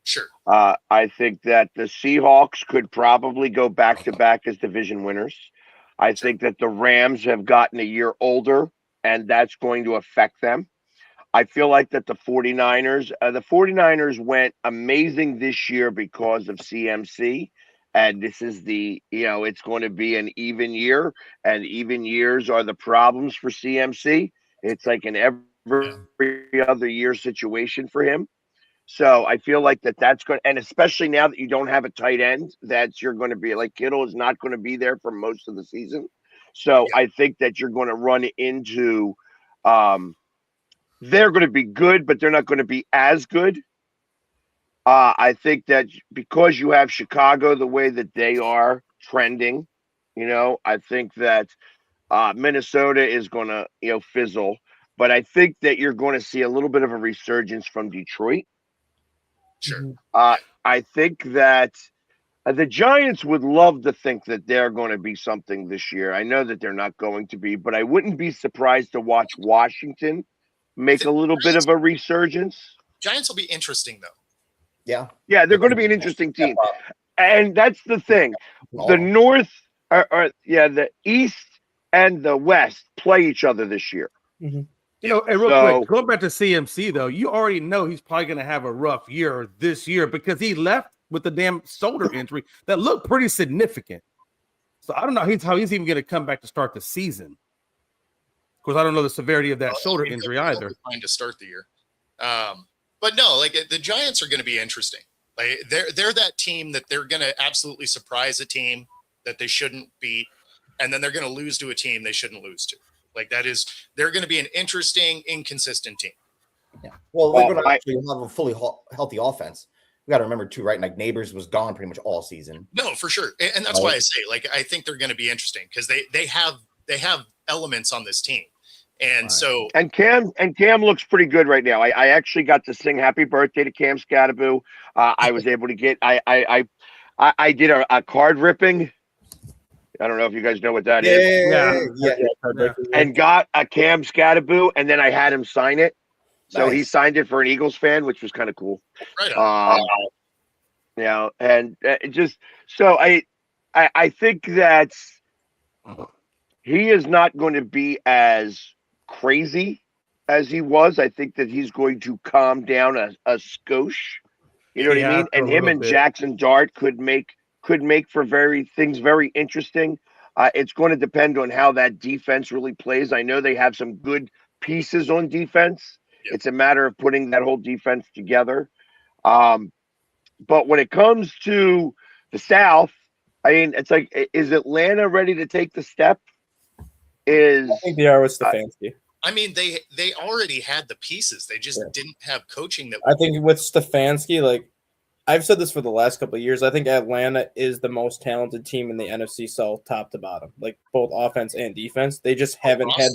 Sure. I think that the Seahawks could probably go back to back as division winners. I think that the Rams have gotten a year older, and that's going to affect them. I feel like that the 49ers went amazing this year because of CMC. And this is it's going to be an even year, and even years are the problems for CMC. It's like an every other year situation for him. So I feel like that's going, and especially now that you don't have a tight end, you're going to be like Kittle is not going to be there for most of the season. So I think that you're going to run into, they're going to be good, but they're not going to be as good. I think that because you have Chicago the way that they are trending, I think that Minnesota is going to, fizzle. But I think that you're going to see a little bit of a resurgence from Detroit. Sure. I think that the Giants would love to think that they're going to be something this year. I know that they're not going to be, but I wouldn't be surprised to watch Washington make a little bit of a resurgence. Giants will be interesting, though. Yeah. Yeah, they're going to be an interesting team. And that's the thing. The North, the East and the West play each other this year. Mm-hmm. And real quick, going back to CMC, though, you already know he's probably going to have a rough year this year because he left with the damn shoulder injury that looked pretty significant. So I don't know how he's even going to come back to start the season. Of course, I don't know the severity of that shoulder injury either. Trying to start the year. But no, like the Giants are going to be interesting. Like they're that team that they're going to absolutely surprise a team that they shouldn't beat, and then they're going to lose to a team they shouldn't lose to. Like they're going to be an interesting, inconsistent team. Yeah. Well, they're going to actually have a fully healthy offense. We got to remember too, right? Like Neighbors was gone pretty much all season. No, for sure, and that's why I say, like, I think they're going to be interesting because they have elements on this team, and so Cam looks pretty good right now. I actually got to sing "Happy Birthday" to Cam Scatterbo. I was able to get I did a card ripping. I don't know if you guys know what that is. Yeah. And got a Cam Scatterbo, and then I had him sign it. So he signed it for an Eagles fan, which was kind of cool. Right on. And just so I think that he is not going to be as crazy as he was. I think that he's going to calm down a skosh. You know what I mean? And him and Jackson Dart could make for very interesting. It's going to depend on how that defense really plays. I know they have some good pieces on defense. Yep. It's a matter of putting that whole defense together. But when it comes to the South, I mean, it's like, is Atlanta ready to take the step? I think they are with Stefanski. I mean, they already had the pieces. They just didn't have coaching that. I think with Stefanski, like I've said this for the last couple of years, I think Atlanta is the most talented team in the NFC South, top to bottom, like both offense and defense. They just haven't had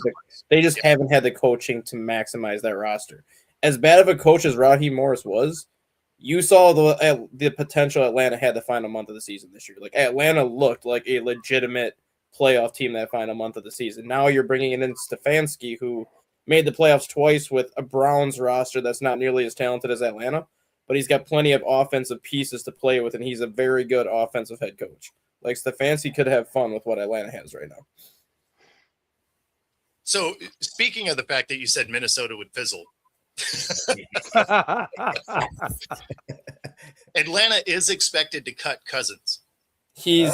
the coaching to maximize that roster. As bad of a coach as Raheem Morris was, you saw the potential Atlanta had the final month of the season this year. Like Atlanta looked like a legitimate playoff team that final month of the season. Now you're bringing in Stefanski, who made the playoffs twice with a Browns roster that's not nearly as talented as Atlanta. But he's got plenty of offensive pieces to play with, and he's a very good offensive head coach. Like Stefanski could have fun with what Atlanta has right now. So, speaking of the fact that you said Minnesota would fizzle, Atlanta is expected to cut Cousins. He's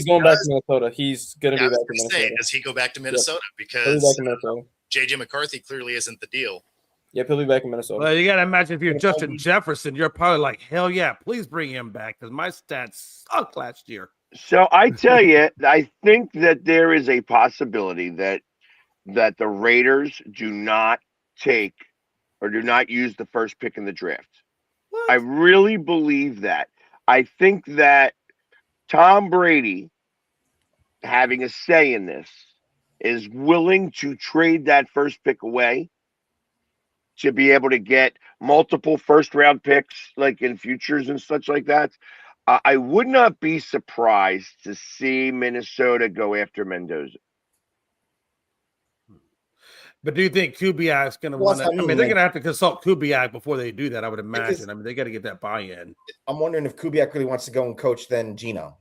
going back to Minnesota. He's going to be back to Minnesota. Does he go back to Minnesota? Yep. Because JJ McCarthy clearly isn't the deal. Yep, he'll be back in Minnesota. Well, you got to imagine if you're Justin Jefferson, you're probably like, hell yeah, please bring him back because my stats sucked last year. So I tell you, I think that there is a possibility that the Raiders do not take or do not use the first pick in the draft. What? I really believe that. I think that Tom Brady, having a say in this, is willing to trade that first pick away to be able to get multiple first-round picks, like in futures and such like that. I would not be surprised to see Minnesota go after Mendoza. But do you think Kubiak is going to want to? I mean, they're going to have to consult Kubiak before they do that, I would imagine. I mean, they got to get that buy-in. I'm wondering if Kubiak really wants to go and coach then Gino.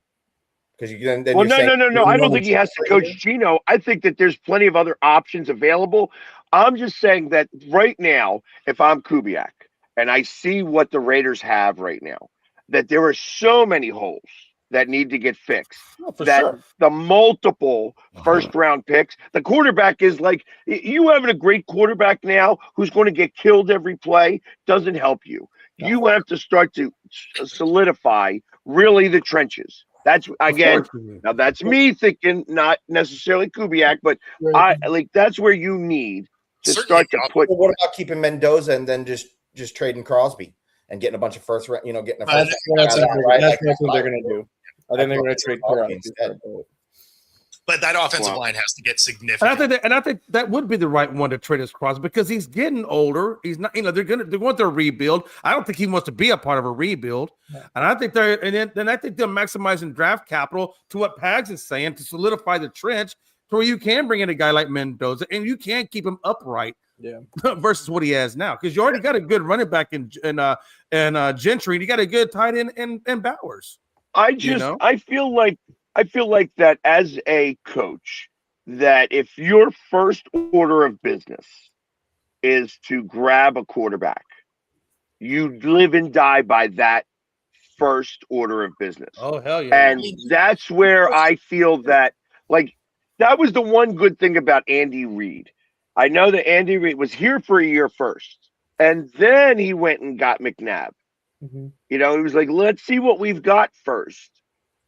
Because you then well, no. I don't think he has to coach Gino. I think that there's plenty of other options available. I'm just saying that right now, if I'm Kubiak and I see what the Raiders have right now, that there are so many holes that need to get fixed. Sure. The multiple first-round picks, the quarterback is like, you having a great quarterback now who's going to get killed every play doesn't help you. No. You have to start to solidify really the trenches. That's again. Now that's me thinking, not necessarily Kubiak, but that's where you need to start to put. Well, what about keeping Mendoza and then just trading Crosby and getting a bunch of first, getting a first. That's what they're going to do. I think they're going to trade Crosby instead. But that offensive line has to get significant. And I think that would be the right one to trade as Crosby because he's getting older. He's not, they want their rebuild. I don't think he wants to be a part of a rebuild. Yeah. And I think then I think they're maximizing draft capital to what Pags is saying to solidify the trench to where you can bring in a guy like Mendoza and you can keep him upright. Yeah. Versus what he has now, because you already got a good running back in Gentry, and you got a good tight end in Bowers. I feel like that as a coach, that if your first order of business is to grab a quarterback, you live and die by that first order of business. Oh, hell yeah. And that's where I feel that, that was the one good thing about Andy Reid. I know that Andy Reid was here for a year first, and then he went and got McNabb. Mm-hmm. He was like, let's see what we've got first,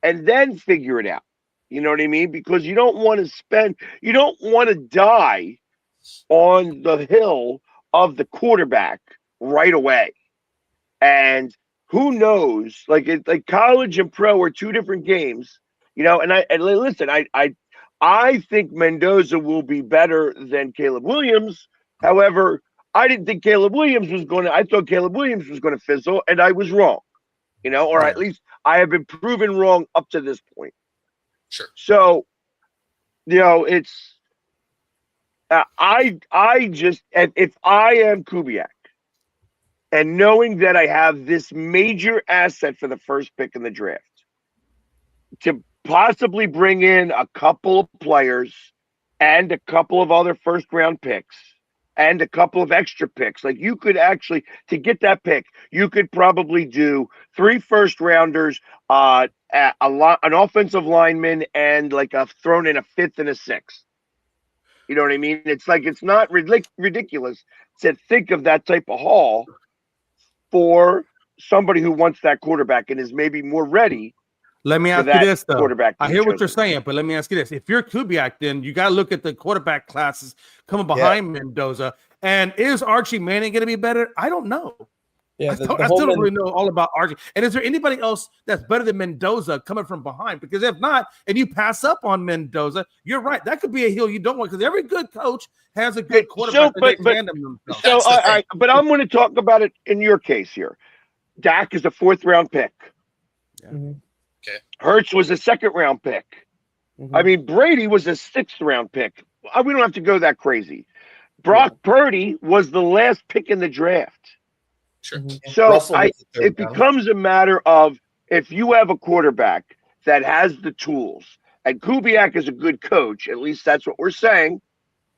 and then figure it out. You know what I mean? Because you don't want to die on the hill of the quarterback right away. And who knows? Like college and pro are two different games. Listen, I think Mendoza will be better than Caleb Williams. However, I didn't think Caleb Williams was going to. I thought Caleb Williams was going to fizzle, and I was wrong. Or at least I have been proven wrong up to this point. Sure. So, it's I just if I am Kubiak, and knowing that I have this major asset for the first pick in the draft, to possibly bring in a couple of players and a couple of other first-round picks and a couple of extra picks. Like you could actually, to get that pick, you could probably do 3 first-rounders, an offensive lineman, and thrown in a 5th and a 6th. You know what I mean? It's not ridiculous to think of that type of haul for somebody who wants that quarterback and is maybe more ready. Let me ask you this, though. I hear what you're saying, but let me ask you this. If you're Kubiak, then you got to look at the quarterback classes coming behind Mendoza. And is Archie Manning going to be better? I don't know. Yeah, I still don't really know all about Archie. And is there anybody else that's better than Mendoza coming from behind? Because if not, and you pass up on Mendoza, you're right. That could be a hill you don't want, because every good coach has a good quarterback. But I'm going to talk about it in your case here. Dak is a 4th-round pick. Yeah. Mm-hmm. Okay. Hurts was a 2nd-round pick. Mm-hmm. I mean, Brady was a 6th-round pick. We don't have to go that crazy. Brock Purdy was the last pick in the draft. Sure. Mm-hmm. So it becomes a matter of, if you have a quarterback that has the tools, and Kubiak is a good coach, at least that's what we're saying,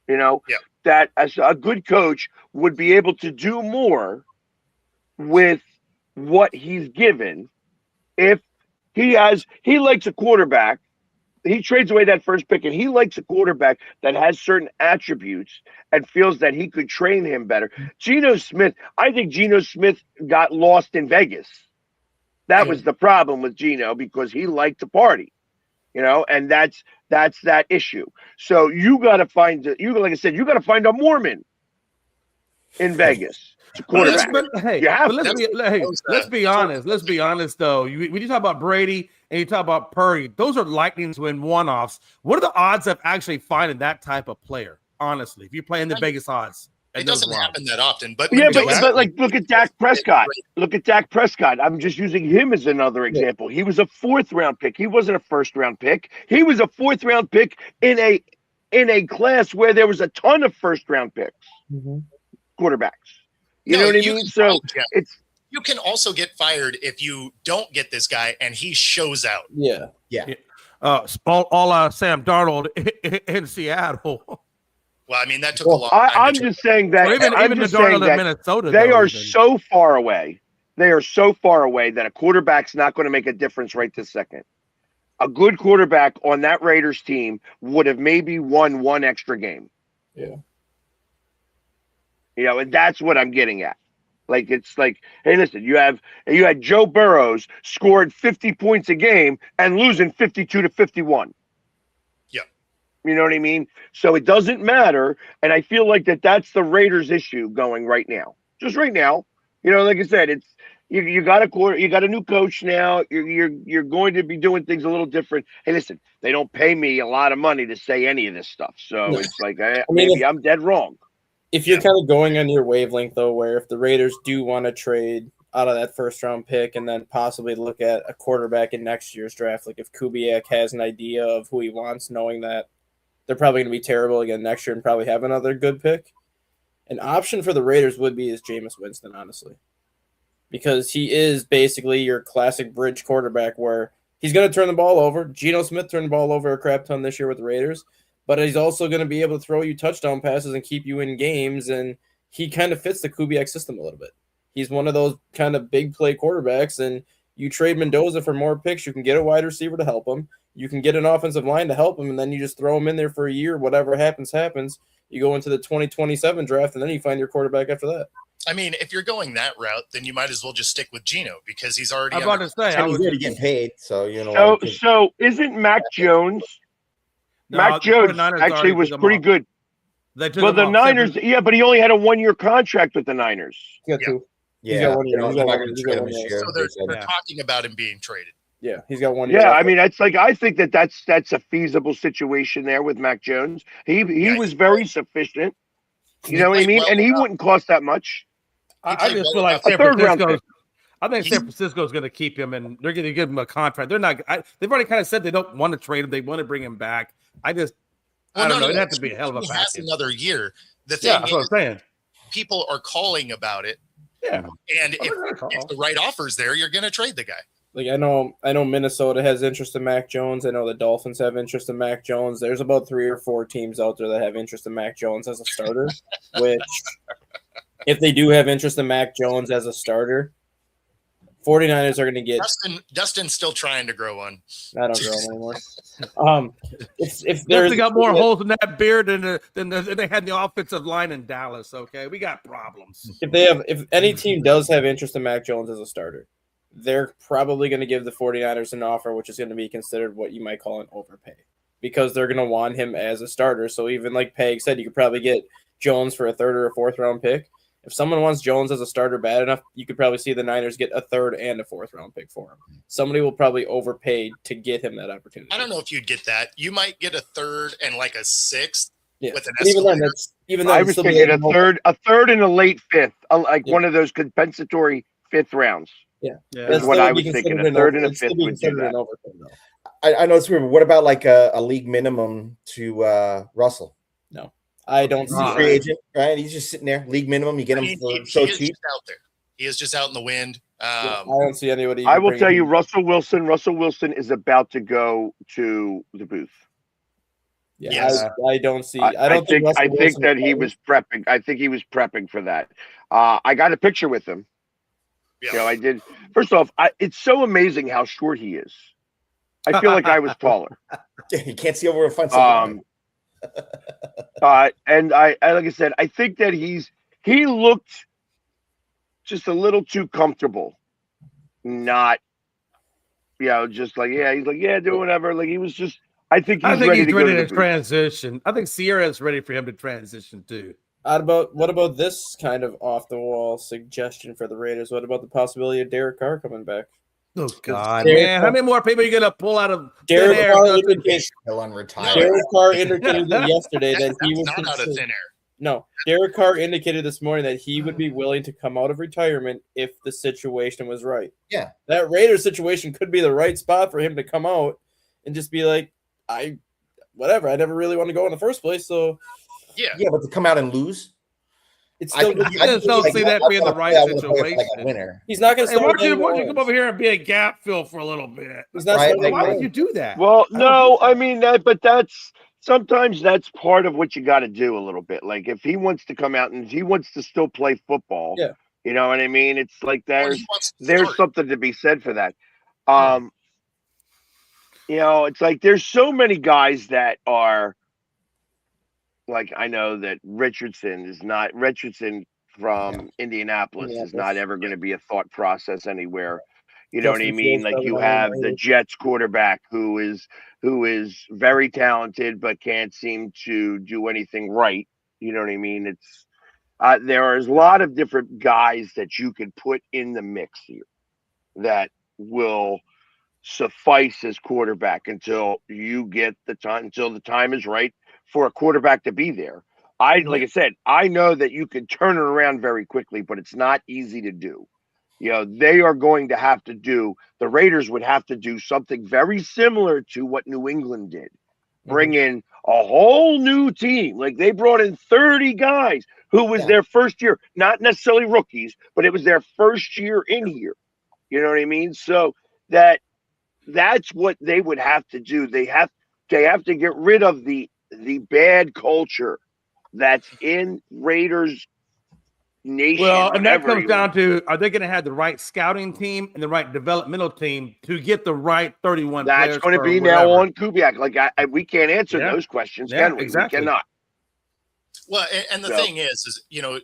that as a good coach would be able to do more with what he's given. If he likes a quarterback, he trades away that first pick, and he likes a quarterback that has certain attributes and feels that he could train him better. Geno Smith, I think Geno Smith got lost in Vegas. That was the problem with Geno, because he liked to party, and that's that issue. So you got to find, like I said, you got to find a Mormon in Vegas. It's a quarterback. You have let's be honest. Let's be honest, though. When you talk about Brady and you talk about Purdy, those are lightnings win one-offs. What are the odds of actually finding that type of player? Honestly, if you're playing the Vegas odds, it doesn't happen that often. But but like look at Dak Prescott. Look at Dak Prescott. I'm just using him as another example. He was a 4th-round pick. He wasn't a 1st-round pick. He was a 4th-round pick in a class where there was a ton of 1st-round picks, quarterbacks. You know what I mean? So you can also get fired if you don't get this guy and he shows out. Yeah. All Sam Darnold in Seattle. Well, I mean, that took a long time. I'm just saying that. Even the Darnold in Minnesota. They are so far away. They are so far away that a quarterback's not going to make a difference right this second. A good quarterback on that Raiders team would have maybe won one extra game. Yeah. You know, and that's what I'm getting at. Like, it's like, hey, listen, you had Joe Burrows scored 50 points a game and losing 52-51. Yeah. You know what I mean? So it doesn't matter. And I feel like that's the Raiders issue going right now. Just right now. You know, like I said, it's you got a new coach now. You're going to be doing things a little different. Hey, listen, they don't pay me a lot of money to say any of this stuff. So it's like maybe I'm dead wrong. If you're kind of going on your wavelength, though, where if the Raiders do want to trade out of that 1st-round pick and then possibly look at a quarterback in next year's draft, like if Kubiak has an idea of who he wants, knowing that they're probably going to be terrible again next year and probably have another good pick, an option for the Raiders would be is Jameis Winston, honestly, because he is basically your classic bridge quarterback where he's going to turn the ball over. Geno Smith turned the ball over a crap ton this year with the Raiders. But he's also going to be able to throw you touchdown passes and keep you in games, and he kind of fits the Kubiak system a little bit. He's one of those kind of big play quarterbacks, and you trade Mendoza for more picks. You can get a wide receiver to help him. You can get an offensive line to help him, and then you just throw him in there for a year. Whatever happens, happens. You go into the 2027 draft, and then you find your quarterback after that. I mean, if you're going that route, then you might as well just stick with Geno because he's already. I was already getting paid, so you know. So isn't Mac Jones? Mac Jones actually was pretty good. Well, the Niners, but he only had a 1-year contract with the Niners. Got 2. Yeah, so they're talking about him being traded. Yeah, he's got 1 year. Yeah, I mean, I think that's a feasible situation there with Mac Jones. He was very sufficient. You know what I mean? And he wouldn't cost that much. I just feel like San Francisco is going to keep him, and they're going to give him a contract. They're not. They've already kind of said they don't want to trade him. They want to bring him back. I don't know. It'd have to be a hell of a package. He has another year. The thing that's what I'm saying. People are calling about it. Yeah. And if the right offer's there, you're going to trade the guy. Like I know Minnesota has interest in Mac Jones. I know the Dolphins have interest in Mac Jones. There's about 3 or 4 teams out there that have interest in Mac Jones as a starter, which if they do have interest in Mac Jones as a starter, 49ers are going to get Dustin's still trying to grow one. I don't grow anymore. If they got more holes in that beard than they had in the offensive line in Dallas. Okay, we got problems. If any team does have interest in Mac Jones as a starter, they're probably going to give the 49ers an offer, which is going to be considered what you might call an overpay, because they're going to want him as a starter. So even like Peg said, you could probably get Jones for a 3rd or a 4th round pick. If someone wants Jones as a starter bad enough, you could probably see the Niners get a 3rd and a 4th round pick for him. Somebody will probably overpay to get him that opportunity. I don't know if you'd get that. You might get a 3rd and like a 6th with an escalator. Even then, I was thinking a third and a late 5th, one of those compensatory 5th rounds. Yeah. That's what I was thinking. A 3rd and a 5th would do that. I know it's weird, but what about like a league minimum to Russell? No. I don't see free agent, right? He's just sitting there, league minimum. You get him for so cheap. Out there. He is just out in the wind. I don't see anybody. I will tell you, Russell Wilson is about to go to the booth. Yeah, yes. I don't see. I think that he was prepping. I think he was prepping for that. I got a picture with him. Yeah. You know, I did. First off, it's so amazing how short he is. I feel like I was taller. You can't see over a fence. And I like I said, I think that he looked just a little too comfortable, not, just like, he's like, do whatever. Like he was just, I think he's ready to transition. I think Sierra's ready for him to transition too. What about this kind of off the wall suggestion for the Raiders? What about the possibility of Derek Carr coming back? Oh God, Derek man! How many more people are you gonna pull out of Derek thin air? Carr Justin? indicated, Still unretired. Derek Carr indicated yesterday that he That's was not out of thin air. No, Derek Carr indicated this morning that he would be willing to come out of retirement if the situation was right. Yeah. That Raiders situation could be the right spot for him to come out and just be like, whatever. I never really want to go in the first place, so Yeah. Yeah, but to come out and lose, it's still. I just don't see that being the right situation. Like a winner. He's not going to Hey, why start. don't you come over here and be a gap fill for a little bit? He's not Right, starting. Why would you do that? Well, no, I mean that, but sometimes that's part of what you got to do a little bit. Like if he wants to come out and he wants to still play football, Yeah. you know what I mean? It's like Or there's he wants to there's start. something to be said for that. You know, it's like there's so many guys that are like I know that Richardson from Indianapolis is not ever going to be a thought process anywhere. You know what I mean? Like you have the Jets quarterback who is very talented but can't seem to do anything right. You know what I mean? It's there is a lot of different guys that you could put in the mix here that will suffice as quarterback until you get the time is right for a quarterback to be there. Like I said, I know that you can turn it around very quickly, but it's not easy to do. You know, they are going to have to do, the Raiders would have to do something very similar to what New England did. Bring in a whole new team. Like they brought in 30 guys who was their first year, not necessarily rookies, but it was their first year in here. You know what I mean? So that's what they would have to do. They have to get rid of the bad culture that's in Raiders Nation. Well, and that comes down to, are they going to have the right scouting team and the right developmental team to get the right 31 That's players? going to be now on Kubiak. Like we can't answer those questions, can we? Exactly. We cannot. Well, and the thing is, you know,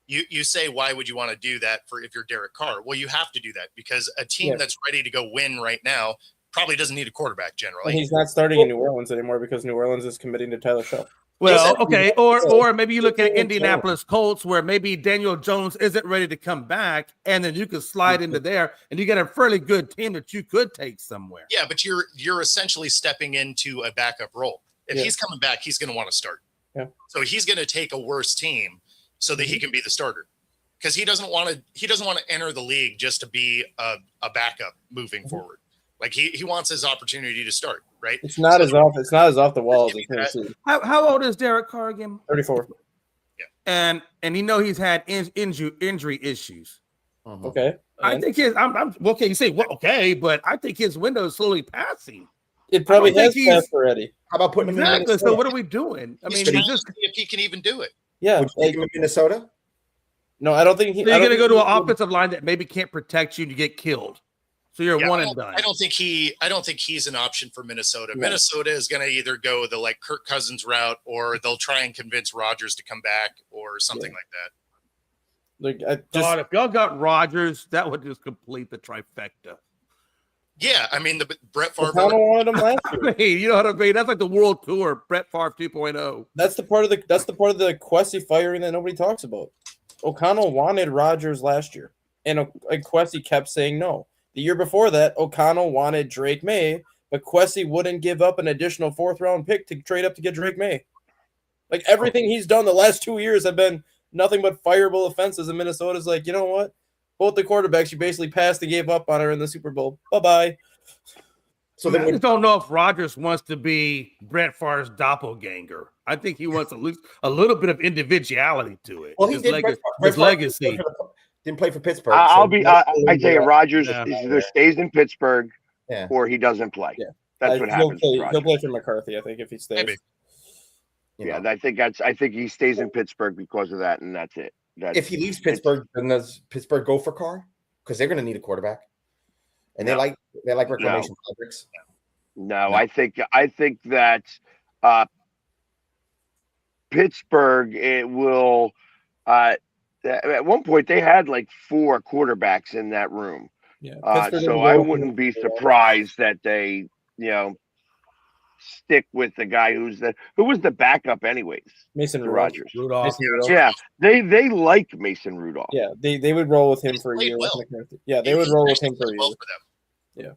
you say, why would you want to do that if you're Derek Carr? Well, you have to do that because a team that's ready to go win right now probably doesn't need a quarterback generally. And he's not starting in New Orleans anymore because New Orleans is committing to Tyler Shelf. Well, okay, or maybe you look at Indianapolis Colts where maybe Daniel Jones isn't ready to come back, and then you could slide into there, and you get a fairly good team that you could take somewhere. Yeah, but you're essentially stepping into a backup role. If he's coming back, he's going to want to start. Yeah. So he's going to take a worse team so that he can be the starter, because he doesn't want to enter the league just to be a backup moving forward. Like he wants his opportunity to start, right? It's not as off the wall as Tennessee. How old is Derek Carr again? 34. Yeah. And you know he's had injury issues. Okay. I think I'm okay. You say okay, but I think his window is slowly passing. It probably has passed already. How about putting him in Exactly. Minnesota? So what are we doing? I mean, He's trying to see if he can even do it. Yeah. Would you take him in Minnesota? No, I don't think you're going to go to an offensive line that maybe can't protect you and you get killed. So you're one and done. I don't think he's an option for Minnesota. Yeah. Minnesota is going to either go the like Kirk Cousins route, or they'll try and convince Rodgers to come back, or something like that. Like God, if y'all got Rodgers, that would just complete the trifecta. Yeah, I mean the Brett Favre. I wanted him last year. I mean, you know what I mean? That's like the world tour, Brett Favre 2.0. That's the part of the Kwesi firing that nobody talks about. O'Connell wanted Rodgers last year, and Kwesi kept saying no. The year before that, O'Connell wanted Drake May, but Kwesi wouldn't give up an additional 4th-round pick to trade up to get Drake May. Like everything he's done the last 2 years have been nothing but fireable offenses, and Minnesota's like, you know what? Both the quarterbacks you basically passed and gave up on her in the Super Bowl. Bye-bye. So then I just don't know if Rodgers wants to be Brett Favre's doppelganger. I think he wants a little bit of individuality to it. Well, he did his legacy. Didn't play for Pittsburgh. I tell you, Rodgers either stays in Pittsburgh or he doesn't play. Yeah. That's what happens. He'll play for McCarthy, I think, if he stays. Maybe. Yeah, I think he stays in Pittsburgh because of that, and that's it. If he leaves Pittsburgh, then does Pittsburgh go for Carr? Because they're going to need a quarterback, and they like reclamation projects. No, I think that Pittsburgh it will. At one point, they had like 4 quarterbacks in that room. Yeah, so I wouldn't be surprised that they, stick with the guy who was the backup anyways Mason to Rudolph. Rodgers. Mason Rudolph. Yeah, they like Mason Rudolph. Yeah, they would roll with him for a played year. well. Yeah, they would roll with actually him for a played year. well for them. Yeah.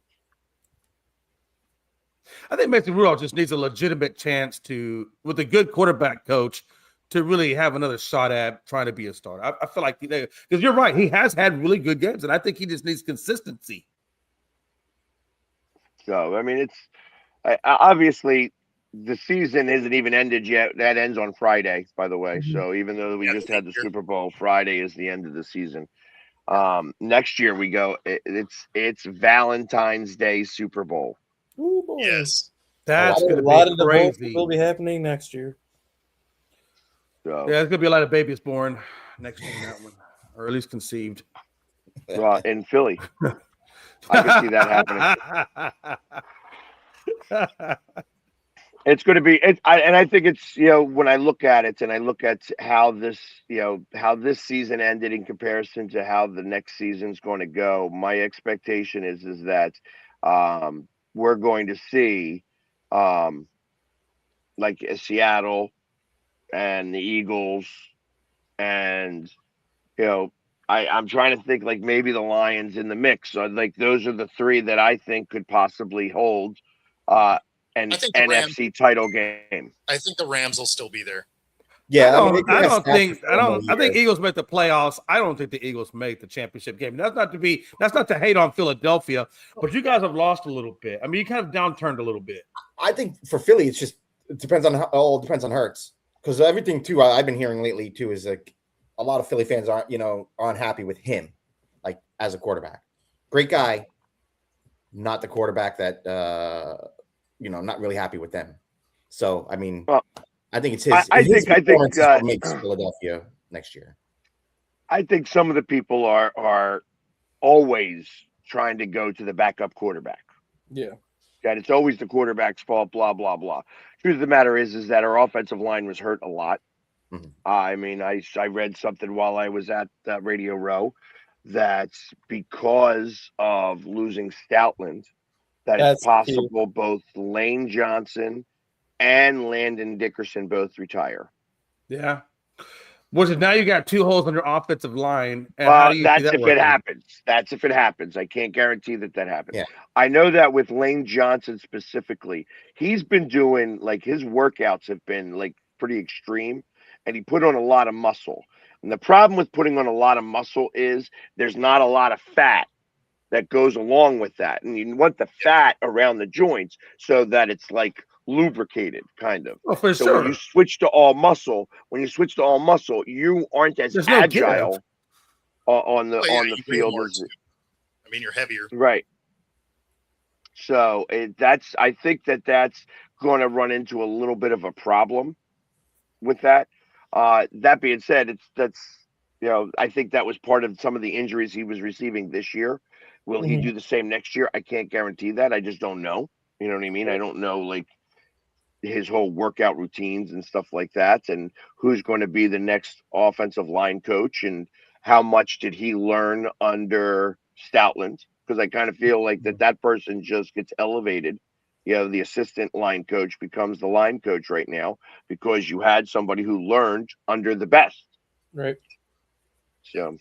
I think Mason Rudolph just needs a legitimate chance to, with a good quarterback coach, to really have another shot at trying to be a starter. I feel like, because you're right, he has had really good games, and I think he just needs consistency. So, I mean, obviously the season isn't even ended yet. That ends on Friday, by the way. So even though we just had the Super Bowl, Friday is the end of the season. Next year we go. It's Valentine's Day Super Bowl. Ooh, boy. Yes. That's going to a lot be of the crazy. will be happening next year. So, Yeah, there's going to be a lot of babies born next year in that one, or at least conceived. in Philly, I can see that happening. It's going to be, and I think it's, when I look at it and I look at how this season ended in comparison to how the next season's going to go, my expectation is that we're going to see like Seattle and the Eagles, and I'm trying to think like maybe the Lions in the mix. So like those are the three that I think could possibly hold an NFC title game. I think the Rams will still be there. Yeah, I think Eagles make the playoffs. I don't think the Eagles make the championship game. That's not to hate on Philadelphia, but you guys have lost a little bit. I mean, you kind of downturned a little bit. I think for Philly, it depends on Hurts, because everything too I've been hearing lately too is like a lot of Philly fans aren't unhappy with him, like as a quarterback. Great guy, not the quarterback that not really happy with them. So I mean, I think it's his. I think makes Philadelphia next year. I think some of the people are always trying to go to the backup quarterback. Yeah. That it's always the quarterback's fault, blah, blah, blah. Truth of the matter is that our offensive line was hurt a lot. Mm-hmm. I mean, I read something while I was at Radio Row that's because of losing Stoutland, it's possible both Lane Johnson and Landon Dickerson both retire. Yeah. Which is now you got two holes on your offensive line. And that's if it happens. That's if it happens. I can't guarantee that happens. Yeah. I know that with Lane Johnson specifically, he's been doing like his workouts have been like pretty extreme, and he put on a lot of muscle. And the problem with putting on a lot of muscle is there's not a lot of fat that goes along with that. And you want the fat around the joints so that it's like lubricated, kind of. Oh, for so sure. When you switch to all muscle, you aren't as agile on the field. I mean, you're heavier, right? So I think that's going to run into a little bit of a problem with that. That being said, I think that was part of some of the injuries he was receiving this year. Will he do the same next year? I can't guarantee that. I just don't know. You know what I mean? I don't know like his whole workout routines and stuff like that, and who's going to be the next offensive line coach, and how much did he learn under Stoutland? Because I kind of feel like that person just gets elevated. The assistant line coach becomes the line coach right now because you had somebody who learned under the best. Right. So.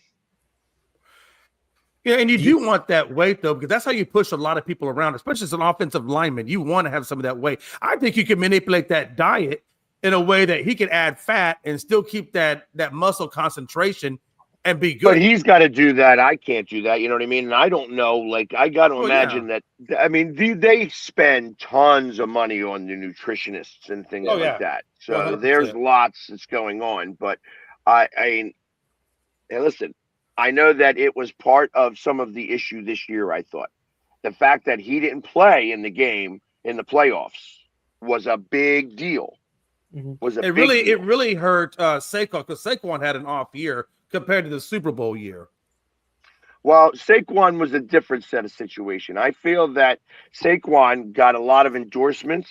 Yeah, and you do want that weight, though, because that's how you push a lot of people around, especially as an offensive lineman. You want to have some of that weight. I think you can manipulate that diet in a way that he can add fat and still keep that muscle concentration and be good. But he's got to do that. I can't do that. You know what I mean? And I don't know. Like, I got to imagine that. I mean, they spend tons of money on the nutritionists and things like that. So 100%. There's lots that's going on. But I mean, hey, listen. I know that it was part of some of the issue this year, I thought. The fact that he didn't play in the game in the playoffs was a big deal. It really hurt Saquon, because Saquon had an off year compared to the Super Bowl year. Well, Saquon was a different set of situation. I feel that Saquon got a lot of endorsements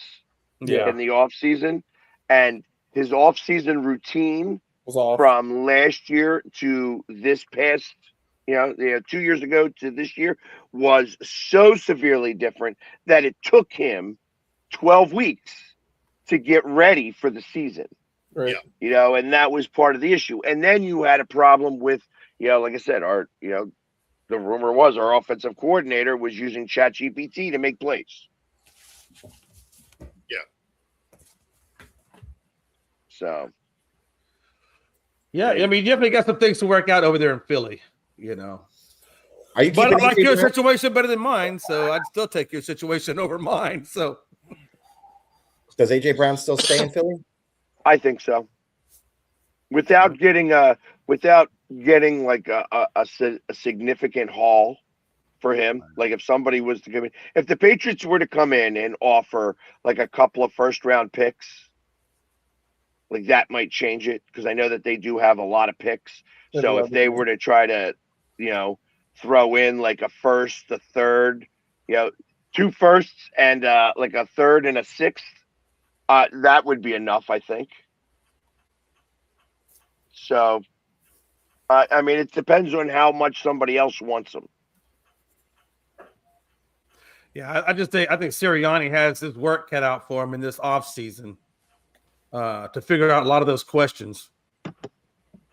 in the offseason, and his offseason routine from last year to this past, 2 years ago to this year was so severely different that it took him 12 weeks to get ready for the season. Right. And that was part of the issue. And then you had a problem with, like I said, the rumor was our offensive coordinator was using ChatGPT to make plays. Yeah. So. Yeah, I mean, you definitely got some things to work out over there in Philly, Are you But keeping I like AJ your Brown? situation better than mine, so I'd still take your situation over mine. So Does AJ Brown still stay in Philly? I think so. Without getting like a significant haul for him, like if somebody was to come in, if the Patriots were to come in and offer like a couple of first-round picks, like that might change it because I know that they do have a lot of picks. So if they were to try to, throw in like a first, a third, 2 firsts and like a third and a sixth, that would be enough, I think. So, I mean, it depends on how much somebody else wants them. yeah, I think Sirianni has his work cut out for him in this offseason to figure out a lot of those questions.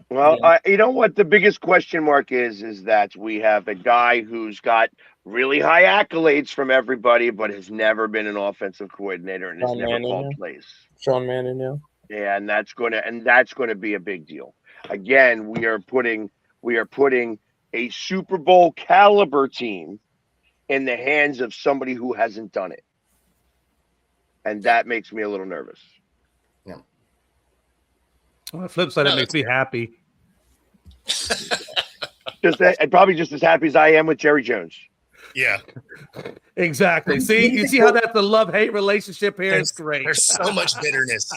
Well, you know what the biggest question mark is that we have a guy who's got really high accolades from everybody, but has never been an offensive coordinator and has never called plays. Sean Mannion, yeah. Yeah, and that's gonna be a big deal. Again, we are putting a Super Bowl caliber team in the hands of somebody who hasn't done it, and that makes me a little nervous. Yeah. On the flip side, it makes me happy. Probably just as happy as I am with Jerry Jones. Yeah, exactly. See, you see how that's a love-hate relationship here? It's great. There's so much bitterness.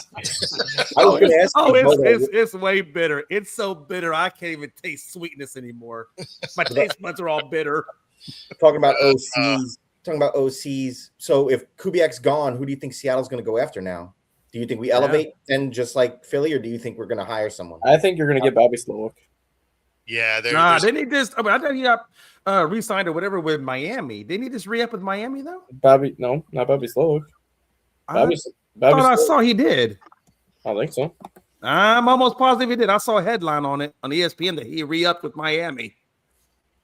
I was going to ask you, it's way bitter. It's so bitter. I can't even taste sweetness anymore. My taste buds are all bitter. talking about OCs. So if Kubiak's gone, who do you think Seattle's going to go after now? Do you think we elevate and just like Philly, or do you think we're going to hire someone? I think you're going to get Bobby Slowick. Yeah, they need this. I mean, I thought he got re-signed or whatever with Miami. They need this re-up with Miami though. No, not Bobby Slowick. I saw he did. I think so. I'm almost positive he did. I saw a headline on it on ESPN that he re-upped with Miami.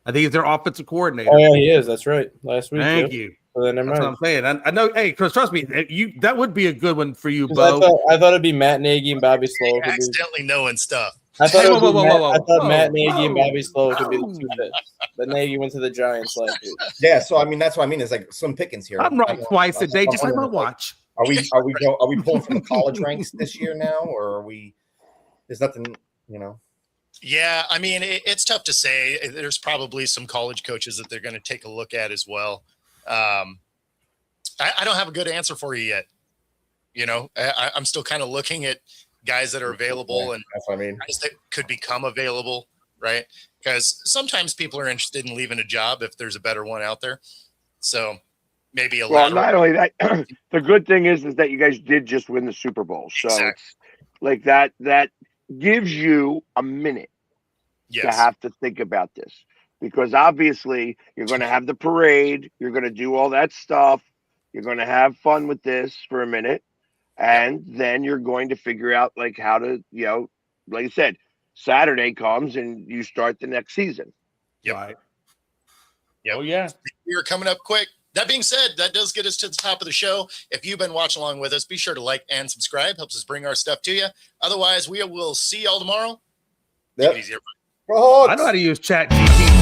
I think he's their offensive coordinator. Oh yeah, he is. That's right. Last week. Thank you. So then That's what I'm saying. I know. Hey, Chris, trust me. That would be a good one for you, Bo. I thought it'd be Matt Nagy and Bobby Slowick. Accidentally knowing stuff. I thought Matt Nagy and Bobby Slowick would be the 2 fits. But Nagy went to the Giants last week. Yeah, so I mean that's what I mean. It's like Slim Pickens here. I'm right twice a day, just like my watch. Are we pulling from the college ranks this year now, or are we? There's nothing, Yeah, I mean it's tough to say. There's probably some college coaches that they're going to take a look at as well. I don't have a good answer for you yet. I'm still kind of looking at guys that are available and that's what I mean. Guys that could become available, right? Because sometimes people are interested in leaving a job if there's a better one out there. So maybe not only that, the good thing is that you guys did just win the Super Bowl. So it's like that gives you a minute to have to think about this. Because obviously you're going to have the parade. You're going to do all that stuff. You're going to have fun with this for a minute. And then you're going to figure out like how to, like I said, Saturday comes and you start the next season. Yep. Right. Yep. Oh, yeah. We're coming up quick. That being said, that does get us to the top of the show. If you've been watching along with us, be sure to like and subscribe. Helps us bring our stuff to you. Otherwise, we will see y'all tomorrow. Yep. Take it easy, everybody. I know how to use ChatGPT.